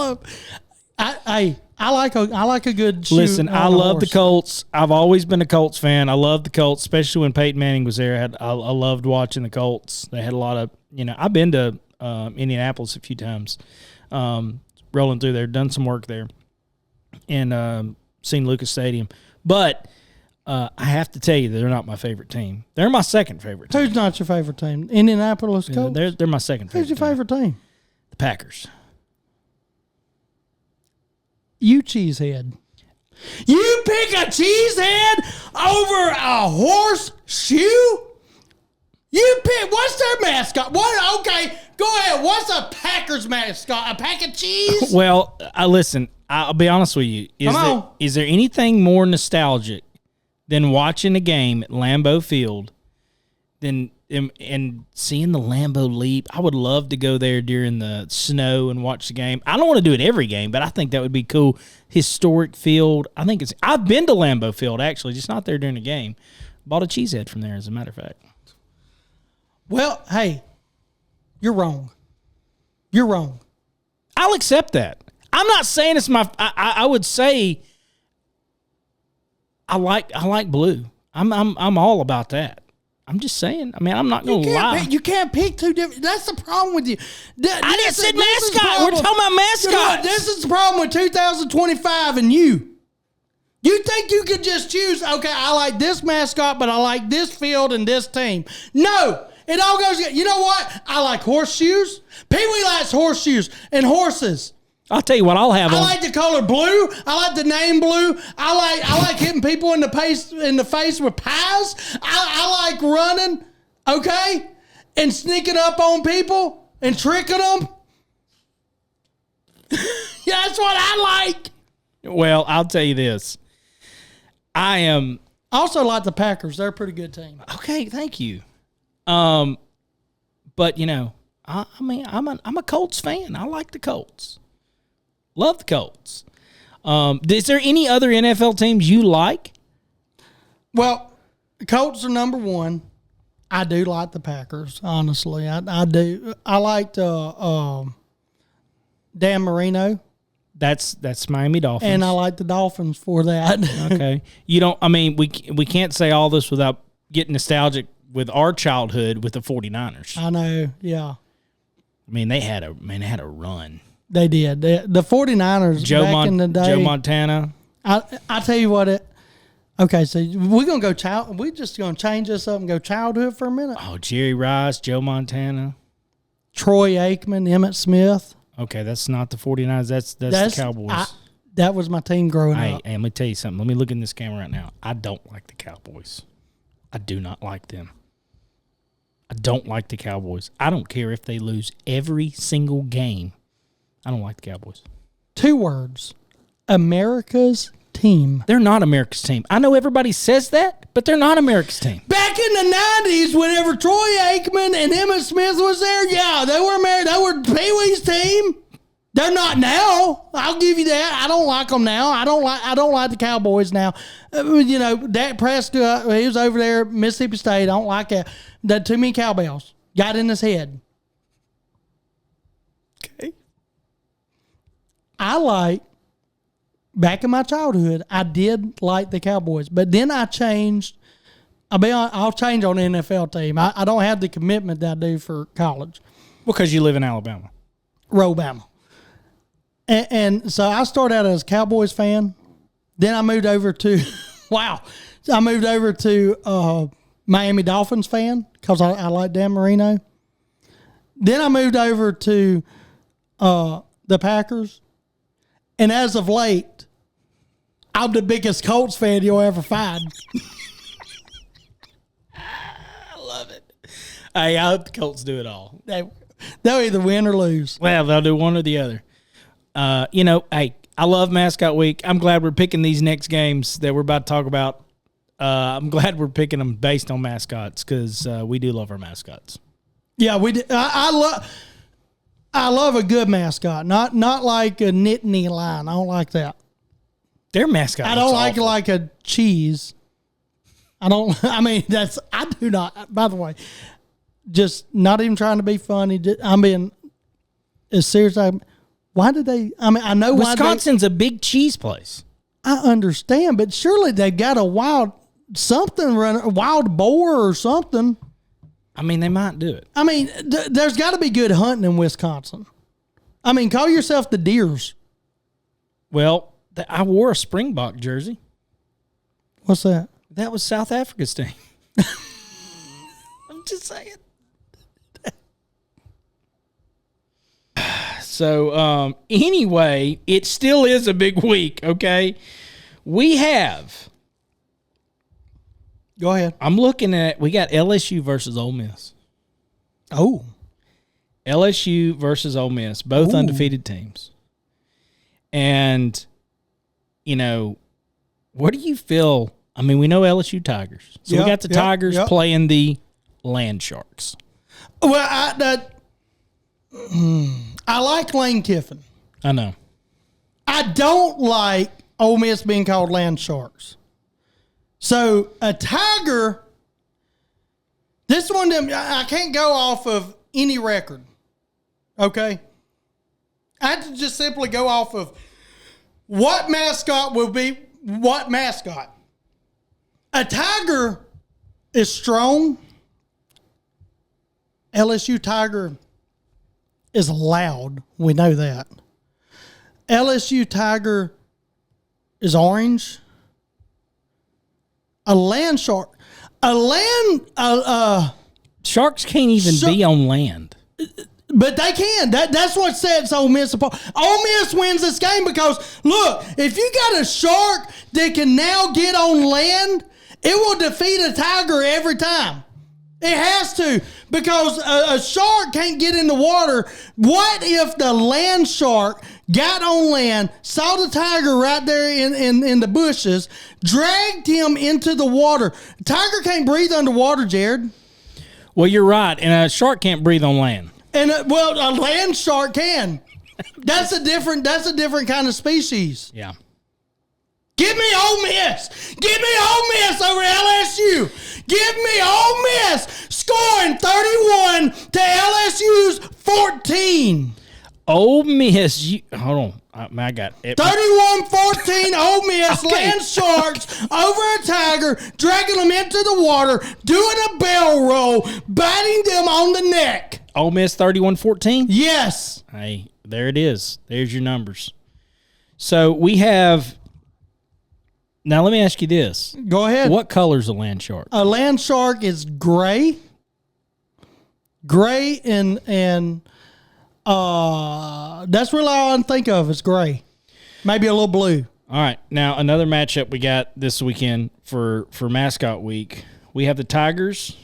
like a good shoe. Listen, I love the Colts. I've always been a Colts fan. I love the Colts, especially when Peyton Manning was there. I loved watching the Colts. They had a lot of, I've been to Indianapolis a few times, rolling through there, done some work there, and seen Lucas Stadium. But I have to tell you, they're not my favorite team. They're my second favorite team. Who's not your favorite team? Indianapolis Colts? They're my second favorite Who's your favorite team? The Packers. You cheesehead. You pick a cheesehead over a horseshoe? You pick, what's their mascot? What? Okay, go ahead. What's a Packers mascot? A pack of cheese? Well, listen, I'll be honest with you. Is there anything more nostalgic than watching a game at Lambeau Field and seeing the Lambeau Leap? I would love to go there during the snow and watch the game. I don't want to do it every game, but I think that would be cool. Historic field. I've been to Lambeau Field, actually, just not there during the game. Bought a cheesehead from there, as a matter of fact. Well, hey, you're wrong. You're wrong. I'll accept that. I'm not saying it's my. I would say I like blue. I'm all about that. I'm just saying. I mean, I'm not going to lie. You can't pick two different. That's the problem with you. I just said mascot. We're talking about mascots. This is the problem with 2025 and you. You think you could just choose, okay, I like this mascot, but I like this field and this team. No. It all goes together. You know what? I like horseshoes. Pee-wee likes horseshoes and horses. I'll tell you what I'll have. I like the color blue. I like the name blue. I like hitting people in the face with pies. I like running, okay, and sneaking up on people and tricking them. Yeah, that's what I like. Well, I'll tell you this. I also like the Packers. They're a pretty good team. Okay, thank you. But you know, I mean, I'm a Colts fan. I like the Colts. Love the Colts. Is there any other NFL teams you like? Well, the Colts are number one. I do like the Packers, honestly. I do. I liked Dan Marino. That's Miami Dolphins. And I like the Dolphins for that. Okay. You don't, I mean, we can't say all this without getting nostalgic with our childhood with the 49ers. I know, yeah. I mean, they had a run. They did. The 49ers back in the day. Joe Montana. I tell you what, okay, so we're going to go we're just going to change this up and go childhood for a minute. Oh, Jerry Rice, Joe Montana. Troy Aikman, Emmitt Smith. Okay, that's not the 49ers. That's the Cowboys. That was my team growing up. Hey, let me tell you something. Let me look in this camera right now. I don't like the Cowboys. I do not like them. I don't like the Cowboys. I don't care if they lose every single game. I don't like the Cowboys. 2 words. America's team. They're not America's team. I know everybody says that, but they're not America's team. Back in the 90s, whenever Troy Aikman and Emmitt Smith was there, yeah, they were Pee-wee's team. They're not now. I'll give you that. I don't like them now. I don't like the Cowboys now. You know, Dak Prescott, he was over there at Mississippi State. I don't like that. That too many cowbells got in his head. Okay. I like, back in my childhood, I did like the Cowboys, but then I changed. I'll change on the NFL team. I don't have the commitment that I do for college. Because you live in Alabama. Robama. And so I started out as a Cowboys fan. Then I moved over to, I moved over to Miami Dolphins fan because I like Dan Marino. Then I moved over to the Packers. And as of late, I'm the biggest Colts fan you'll ever find. I love it. Hey, I hope the Colts do it all. They'll either win or lose. Well, they'll do one or the other. You know, hey, I love Mascot Week. I'm glad we're picking these next games that we're about to talk about. I'm glad we're picking them based on mascots because we do love our mascots. Yeah, we do. I love a good mascot, not like a Nittany Lion. I don't like that. Their mascot. I don't like a cheese. I do not. By the way, just not even trying to be funny. I'm being as serious. Why did they? I mean, I know Wisconsin's a big cheese place. I understand, but surely they've got a wild boar or something. I mean, they might do it. I mean, there's got to be good hunting in Wisconsin. I mean, call yourself the Deers. Well, I wore a Springbok jersey. What's that? That was South Africa's team. I'm just saying. So, anyway, it still is a big week, okay? We have, Go ahead. I'm looking at, we got LSU versus Ole Miss. Oh. LSU versus Ole Miss, both Ooh. undefeated teams. And, you know, what do you feel? I mean, we know LSU Tigers. So we got the Tigers playing the Land Sharks. Well, I like Lane Kiffin. I know. I don't like Ole Miss being called Land Sharks. So a Tiger, this one, I can't go off of any record. Okay? I have to just simply go off of what mascot will be what mascot. A Tiger is strong. LSU Tiger is loud. We know that. LSU Tiger is orange. A land shark. Sharks can't even be on land. But they can. That's what sets Ole Miss apart. Ole Miss wins this game because, look, if you got a shark that can now get on land, it will defeat a tiger every time. It has to, because a shark can't get in the water. What if the land shark got on land, saw the tiger right there in the bushes, dragged him into the water? Tiger can't breathe underwater, Jared. Well, you're right, and a shark can't breathe on land. And a land shark can. That's a different kind of species. Yeah. Give me Ole Miss. Give me Ole Miss over LSU. Give me Ole Miss scoring 31 to LSU's 14. Ole Miss, hold on. I got it. 31-14 Ole Miss, okay. Land Sharks over a Tiger, dragging them into the water, doing a bell roll, biting them on the neck. Ole Miss 31-14? Yes. Hey, there it is. There's your numbers. So we have... Now, let me ask you this. Go ahead. What color is a land shark? A land shark is gray. Gray and that's really all I can think of is gray. Maybe a little blue. All right. Now, another matchup we got this weekend for Mascot Week. We have the Tigers.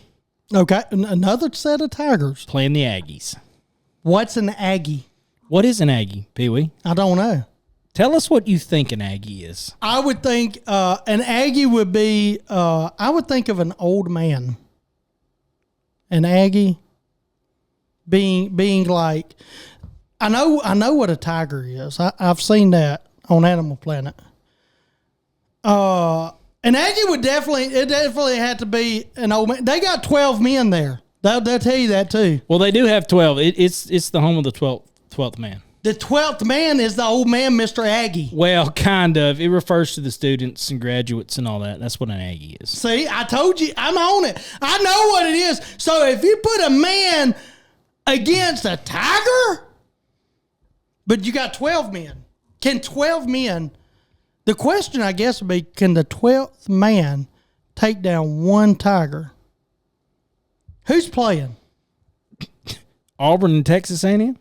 Okay. Another set of Tigers. Playing the Aggies. What's an Aggie? What is an Aggie, Pee-wee? I don't know. Tell us what you think an Aggie is. I would think an Aggie would be, I would think of an old man. An Aggie being like, I know what a tiger is. I've seen that on Animal Planet. An Aggie would definitely had to be an old man. They got 12 men there. They'll tell you that too. Well, they do have 12. It's the home of the 12th man. The 12th man is the old man, Mr. Aggie. Well, kind of. It refers to the students and graduates and all that. That's what an Aggie is. See, I told you. I'm on it. I know what it is. So if you put a man against a tiger, but you got 12 men. Can 12 men, the question I guess would be, can the 12th man take down one tiger? Who's playing? Auburn and Texas A&M?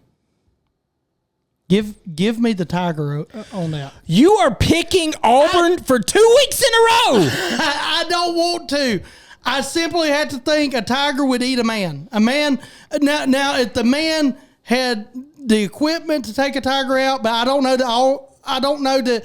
Give me the tiger on that. You are picking Auburn for 2 weeks in a row. I don't want to. I simply had to think a tiger would eat a man. A man. Now, if the man had the equipment to take a tiger out, but I don't know that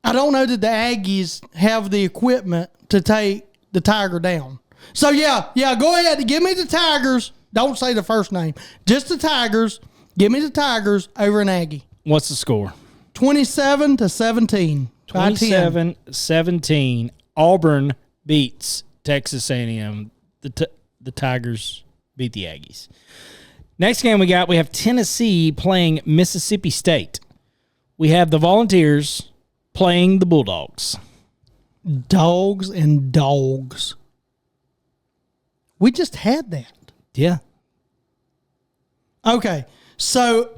the Aggies have the equipment to take the tiger down. So yeah, go ahead. Give me the Tigers. Don't say the first name. Just the Tigers. Give me the Tigers over an Aggie. What's the score? 27-17. 27-17. Auburn beats Texas A&M. The Tigers beat the Aggies. Next game we have Tennessee playing Mississippi State. We have the Volunteers playing the Bulldogs. Dogs and dogs. We just had that. Yeah. Okay. So,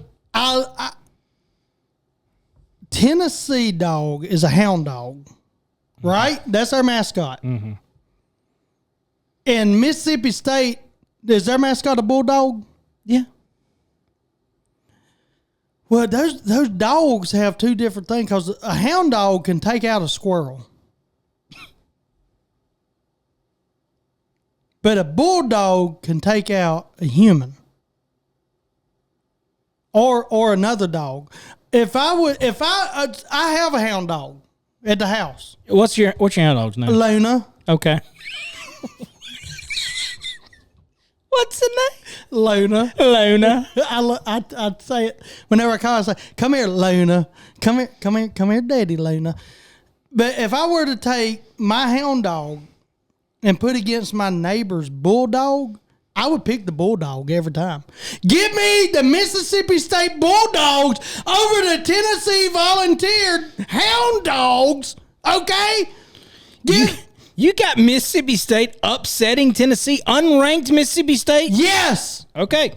Tennessee dog is a hound dog, right? Mm-hmm. That's our mascot. Mm-hmm. And Mississippi State, is their mascot a bulldog? Yeah. Well, those dogs have two different things because a hound dog can take out a squirrel. But a bulldog can take out a human. Or another dog. If I have a hound dog at the house. What's your hound dog's name? Luna. Okay. What's the name? Luna. Luna. I'd say it whenever I call. I say, "Come here, Luna. Come here, Daddy, Luna." But if I were to take my hound dog and put against my neighbor's bulldog, I would pick the bulldog every time. Give me the Mississippi State Bulldogs over the Tennessee Volunteer Hound Dogs. Okay. You got Mississippi State upsetting Tennessee, unranked Mississippi State? Yes. Okay.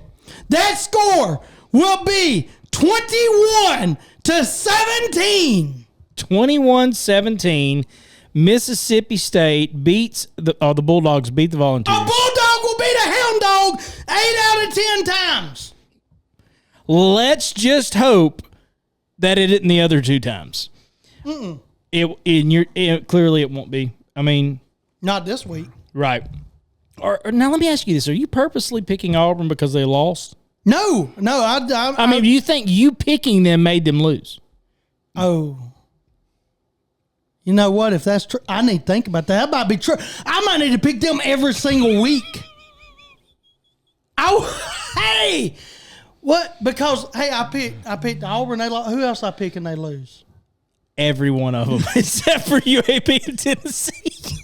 That score will be 21-17. 21-17. Mississippi State beats the Bulldogs beat the Volunteers. A bulldog will beat a hound dog 8 out of 10 times. Let's just hope that it isn't the other 2 times. Clearly it won't be. I mean, not this week. Right. Or now let me ask you this: are you purposely picking Auburn because they lost? No. I mean, do you think you picking them made them lose? Oh. You know what? If that's true, I need to think about that. That might be true. I might need to pick them every single week. Hey, what? Because I picked Auburn. Who else I pick and they lose? Every one of them except for UAB and Tennessee.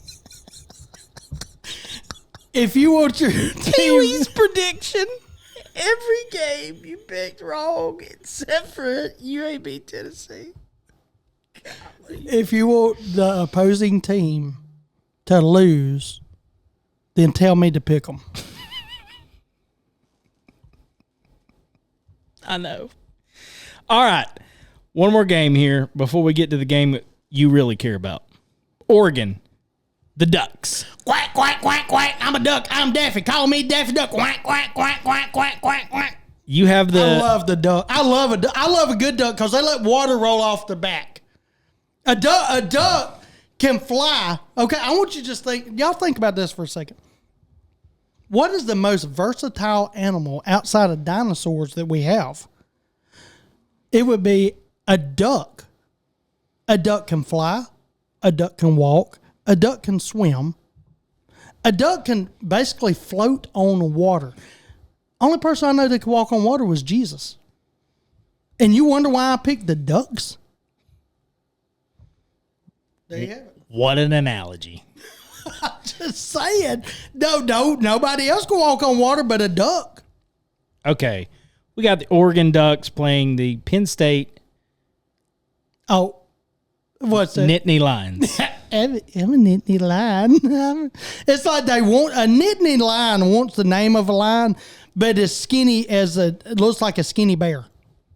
If you want your Pee-wee's prediction, every game you picked wrong except for UAB Tennessee. If you want the opposing team to lose, then tell me to pick them. I know. All right. One more game here before we get to the game that you really care about. Oregon, the Ducks. Quack, quack, quack, quack. I'm a duck. I'm Daffy. Call me Daffy Duck. Quack, quack, quack, quack, quack, quack, quack. You have I love the duck. I love a good duck because they let water roll off their back. A duck can fly. Okay, I want you to just y'all think about this for a second. What is the most versatile animal outside of dinosaurs that we have? It would be a duck. A duck can fly. A duck can walk. A duck can swim. A duck can basically float on water. Only person I know that could walk on water was Jesus. And you wonder why I picked the ducks? There you have it. What an analogy. I'm just saying. No, nobody else can walk on water but a duck. Okay. We got the Oregon Ducks playing the Penn State what's that? Nittany Lions. I'm a Nittany Lion. It's like a Nittany Lion wants the name of a lion, but as skinny as it looks like a skinny bear.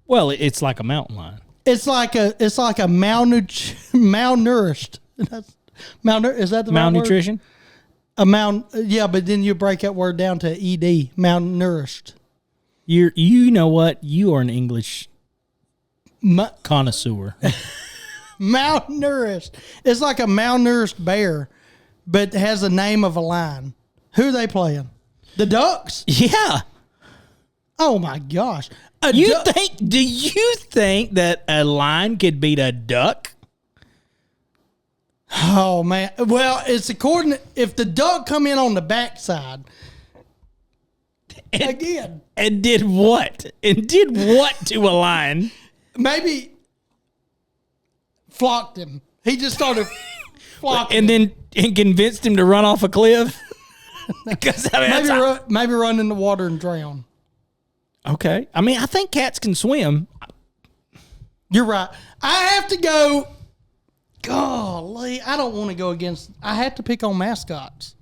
Well, it's like a mountain lion. It's like a malnourished. Is that the malnutrition? Right word? Yeah, but then you break that word down to ed, malnourished. You know what? You are an English connoisseur. Malnourished. It's like a malnourished bear, but has the name of a lion. Who are they playing? The Ducks? Yeah. Oh my gosh. Do you think that a lion could beat a duck? Oh man. Well, it's according if the duck come in on the backside. Again. And did what? And did what to a lion? Maybe flocked him. He just started flocking and convinced him to run off a cliff. Because maybe run in the water and drown. Okay. I mean, I think cats can swim. You're right. I have to go. Golly, I don't want to go against. I have to pick on mascots.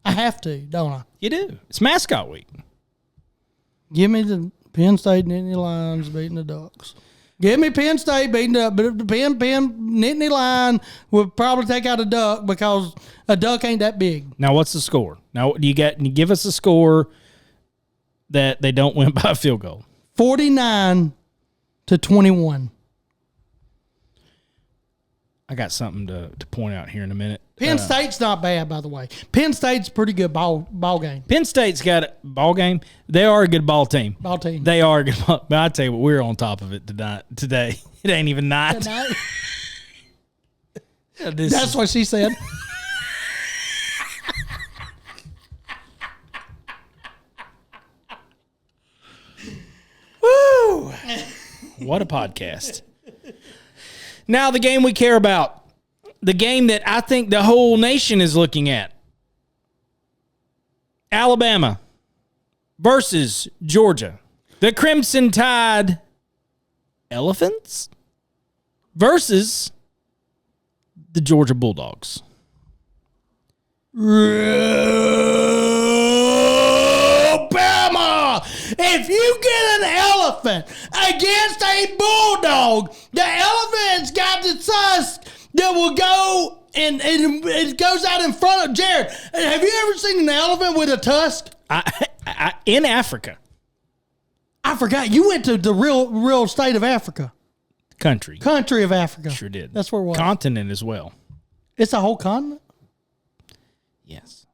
I have to, don't I? You do. It's mascot week. Give me the Penn State Nittany Lions beating the Ducks. Give me Penn State beating the Penn Nittany Lion would probably take out a duck because a duck ain't that big. Now, what's the score? Now, you give us a score that they don't win by a field goal. 49-17. to 21. I got something to point out here in a minute. Penn State's not bad, by the way. Penn State's a pretty good ball game. Penn State's got a ball game. They are a good ball team. Ball team. They are a good ball. But I tell you what, we're on top of it today. It ain't even night. That's what she said. Woo! What a podcast. Now the game we care about. The game that I think the whole nation is looking at. Alabama versus Georgia. The Crimson Tide Elephants versus the Georgia Bulldogs. Bama! If you get an elephant against a bulldog, the elephant's got the tusk that will go and it goes out in front of Jared. Have you ever seen an elephant with a tusk? In Africa. I forgot. You went to the real state of Africa. Country of Africa. Sure did. That's where it was. Continent as well. It's a whole continent? Yes.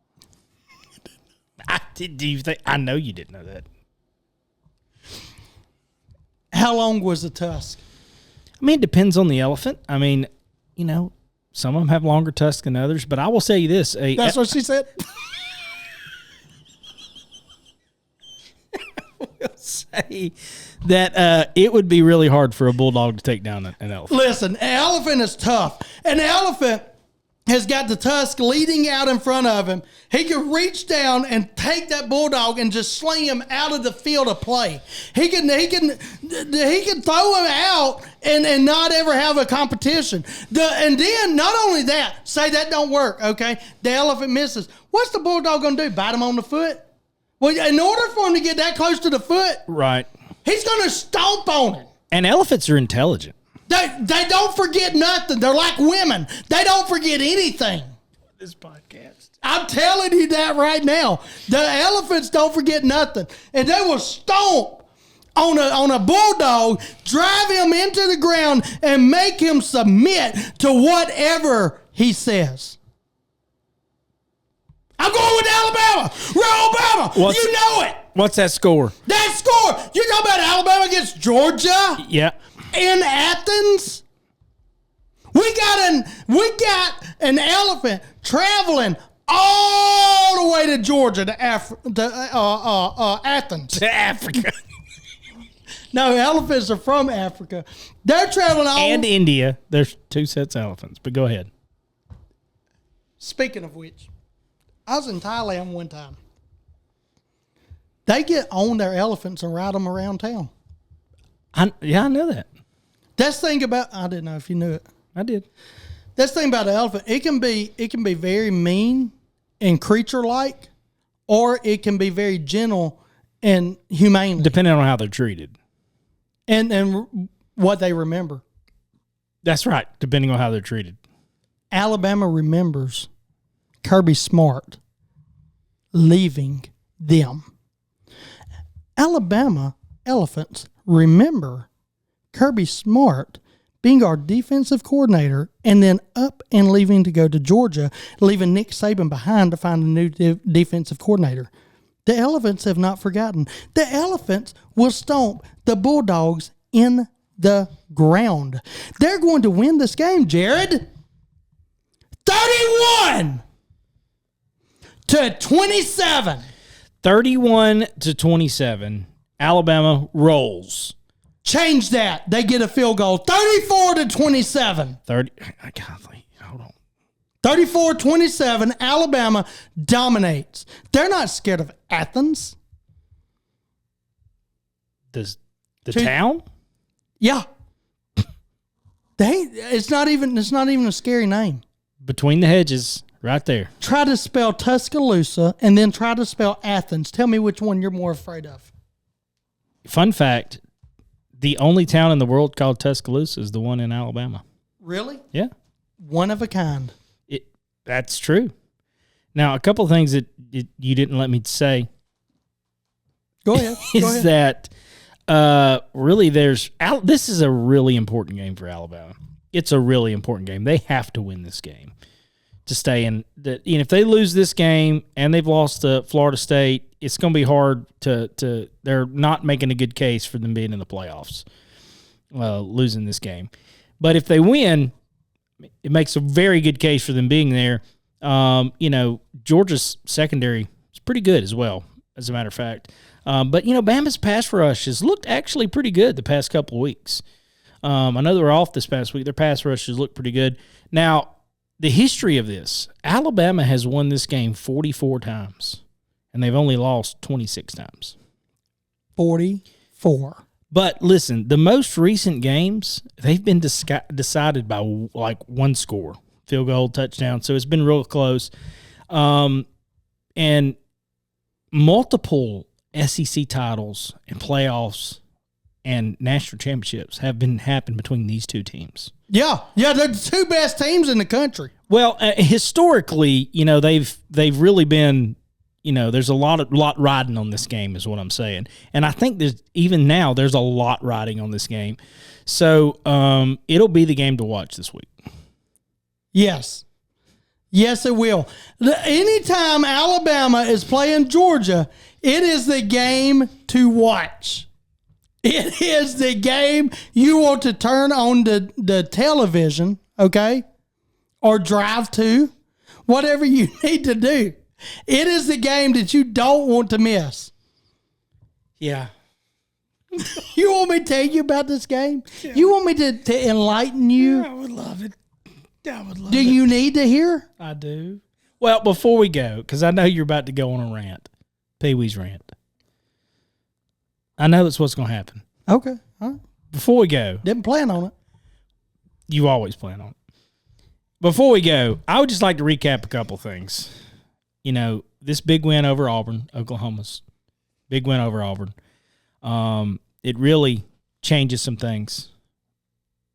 Do you think? I know you didn't know that. How long was the tusk? I mean, it depends on the elephant. I mean, you know, some of them have longer tusks than others, but I will say you this. That's what she said? I will say that it would be really hard for a bulldog to take down an elephant. Listen, an elephant is tough. An elephant has got the tusk leading out in front of him. He can reach down and take that bulldog and just sling him out of the field of play. He can throw him out and not ever have a competition. And then not only that, say that don't work, okay? The elephant misses. What's the bulldog gonna do? Bite him on the foot? Well, in order for him to get that close to the foot, right, he's gonna stomp on it. And elephants are intelligent. They don't forget nothing. They're like women. They don't forget anything. This podcast. I'm telling you that right now. The elephants don't forget nothing. And they will stomp on a bulldog, drive him into the ground, and make him submit to whatever he says. I'm going with Alabama. Roll Alabama. You know it. What's that score? That score. You're talking about Alabama against Georgia? Yeah. In Athens, we got an elephant traveling all the way to Georgia to Athens. To Africa. No, elephants are from Africa. They're traveling all and India. There's two sets of elephants, but go ahead. Speaking of which, I was in Thailand one time. They get on their elephants and ride them around town. I know that. That's the thing about, I didn't know if you knew it. I did. That's the thing about an elephant. It can be very mean and creature-like, or it can be very gentle and humane. Depending on how they're treated. And what they remember. That's right, depending on how they're treated. Alabama remembers Kirby Smart leaving them. Alabama elephants remember Kirby Smart being our defensive coordinator and then up and leaving to go to Georgia, leaving Nick Saban behind to find a new defensive coordinator. The elephants have not forgotten. The elephants will stomp the Bulldogs in the ground. They're going to win this game, Jared. 31 to 27. 31 to 27. Alabama rolls. Change that. They get a field goal. 34 to 27. 30. Golly, hold on. 34-27. Alabama dominates. They're not scared of Athens. The town? Yeah. It's not even a scary name. Between the hedges, right there. Try to spell Tuscaloosa and then try to spell Athens. Tell me which one you're more afraid of. Fun fact, the only town in the world called Tuscaloosa is the one in Alabama. Really? Yeah. One of a kind. That's true. Now, a couple of things that you didn't let me say. Go ahead. Is that really, this is a really important game for Alabama. It's a really important game. They have to win this game to stay in. If they lose this game and they've lost to Florida State, it's going to be hard to. They're not making a good case for them being in the playoffs, losing this game. But if they win, it makes a very good case for them being there. Georgia's secondary is pretty good as well, as a matter of fact. But Bama's pass rush has looked actually pretty good the past couple of weeks. I know they were off this past week. Their pass rush has looked pretty good. Now, the history of this, Alabama has won this game 44 times, and they've only lost 26 times. 44. But listen, the most recent games, they've been decided by like one score, field goal, touchdown. So it's been real close. And multiple SEC titles and playoffs and national championships have happened between these two teams. Yeah, they're the two best teams in the country. Well, historically, they've really been, there's a lot riding on this game is what I'm saying. And I think there's a lot riding on this game. So it'll be the game to watch this week. Yes. Yes, it will. Anytime Alabama is playing Georgia, it is the game to watch. It is the game you want to turn on the television, okay? Or drive to, whatever you need to do. It is the game that you don't want to miss. Yeah. You want me to tell you about this game? Yeah. You want me to enlighten you? Yeah, I would love it. Do you need to hear? I do. Well, before we go, because I know you're about to go on a rant, Pee-wee's rant. I know that's what's going to happen. Okay. All right. Before we go. Didn't plan on it. You always plan on it. Before we go, I would just like to recap a couple things. This big win over Auburn, Oklahoma's big win over Auburn. It really changes some things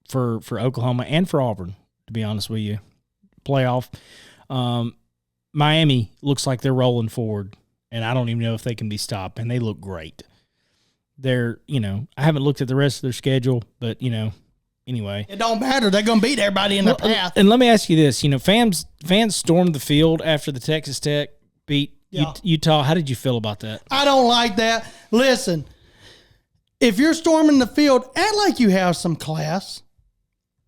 for Oklahoma and for Auburn, to be honest with you. Playoff. Miami looks like they're rolling forward, and I don't even know if they can be stopped, and they look great. They're, I haven't looked at the rest of their schedule, but, anyway. It don't matter. They're going to beat everybody in their path. And let me ask you this. Fans stormed the field after the Texas Tech beat Utah. How did you feel about that? I don't like that. Listen, if you're storming the field, act like you have some class,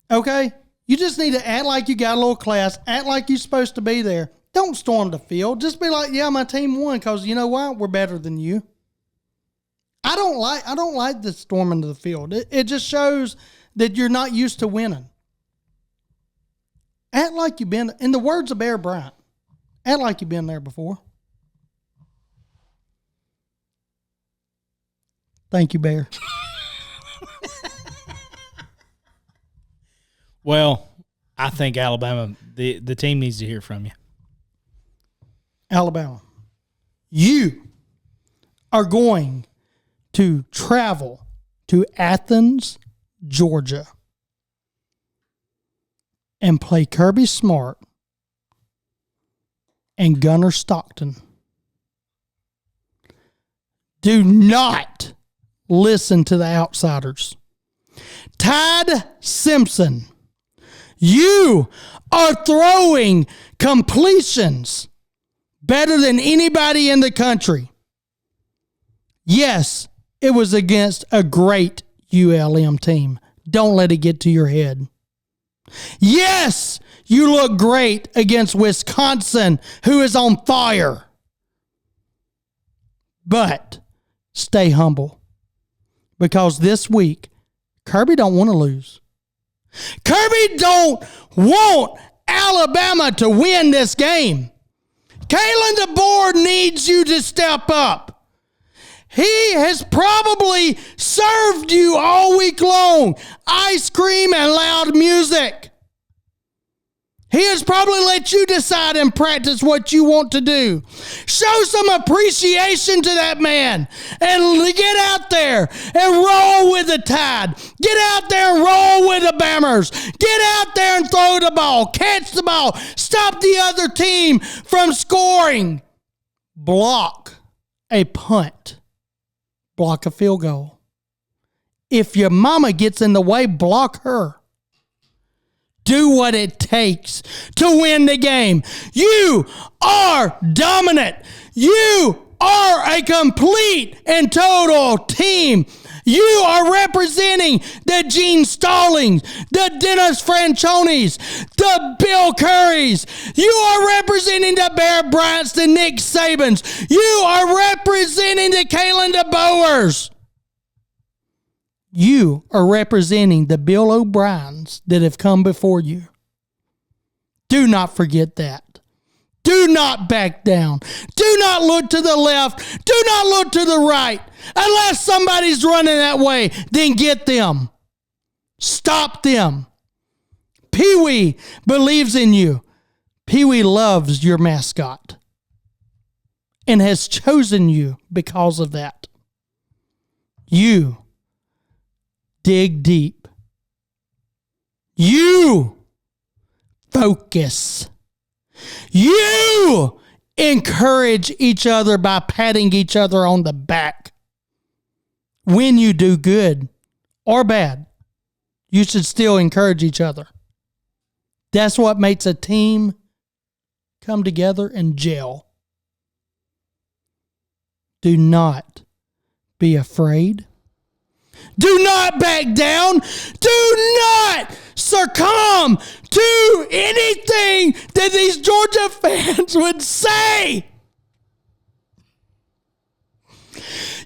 okay? You just need to act like you got a little class. Act like you're supposed to be there. Don't storm the field. Just be like, yeah, my team won because you know what? We're better than you. I don't like the storming of the field. It just shows that you're not used to winning. Act like you've been, in the words of Bear Bryant, act like you've been there before. Thank you, Bear. Well, I think Alabama, the team needs to hear from you. Alabama, you are going to travel to Athens, Georgia, and play Kirby Smart and Gunnar Stockton. Do not listen to the outsiders. Todd Simpson, you are throwing completions better than anybody in the country. Yes, it was against a great ULM team. Don't let it get to your head. Yes, you look great against Wisconsin, who is on fire. But stay humble, because this week, Kirby don't want to lose. Kirby don't want Alabama to win this game. Kalen DeBoer needs you to step up. He has probably served you all week long ice cream and loud music. He has probably let you decide and practice what you want to do. Show some appreciation to that man and get out there and roll with the Tide. Get out there and roll with the Bammers. Get out there and throw the ball. Catch the ball. Stop the other team from scoring. Block a punt. Block a field goal. If your mama gets in the way, block her. Do what it takes to win the game. You are dominant. You are a complete and total team. You are representing the Gene Stallings, the Dennis Franchonis, the Bill Currys. You are representing the Bear Bryants, the Nick Sabans. You are representing the Kalen DeBoers. You are representing the Bill O'Briens that have come before you. Do not forget that. Do not back down. Do not look to the left. Do not look to the right. Unless somebody's running that way, then get them. Stop them. Pee-wee believes in you. Pee-wee loves your mascot and has chosen you because of that. You dig deep. You focus. You encourage each other by patting each other on the back. When you do good or bad, you should still encourage each other. That's what makes a team come together and gel. Do not be afraid. Do not back down. Do not succumb to anything that these Georgia fans would say.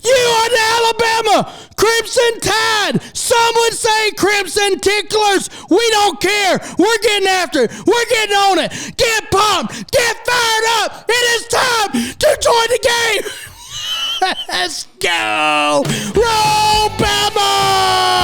You are the Alabama Crimson Tide. Some would say Crimson Ticklers. We don't care. We're getting after it. We're getting on it. Get pumped. Get fired up. It is time to join the game. Let's go. Roll Bama!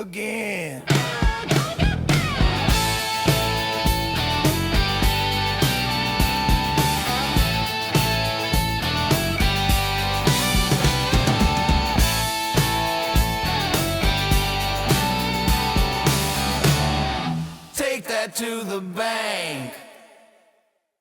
Again. Take that to the bank.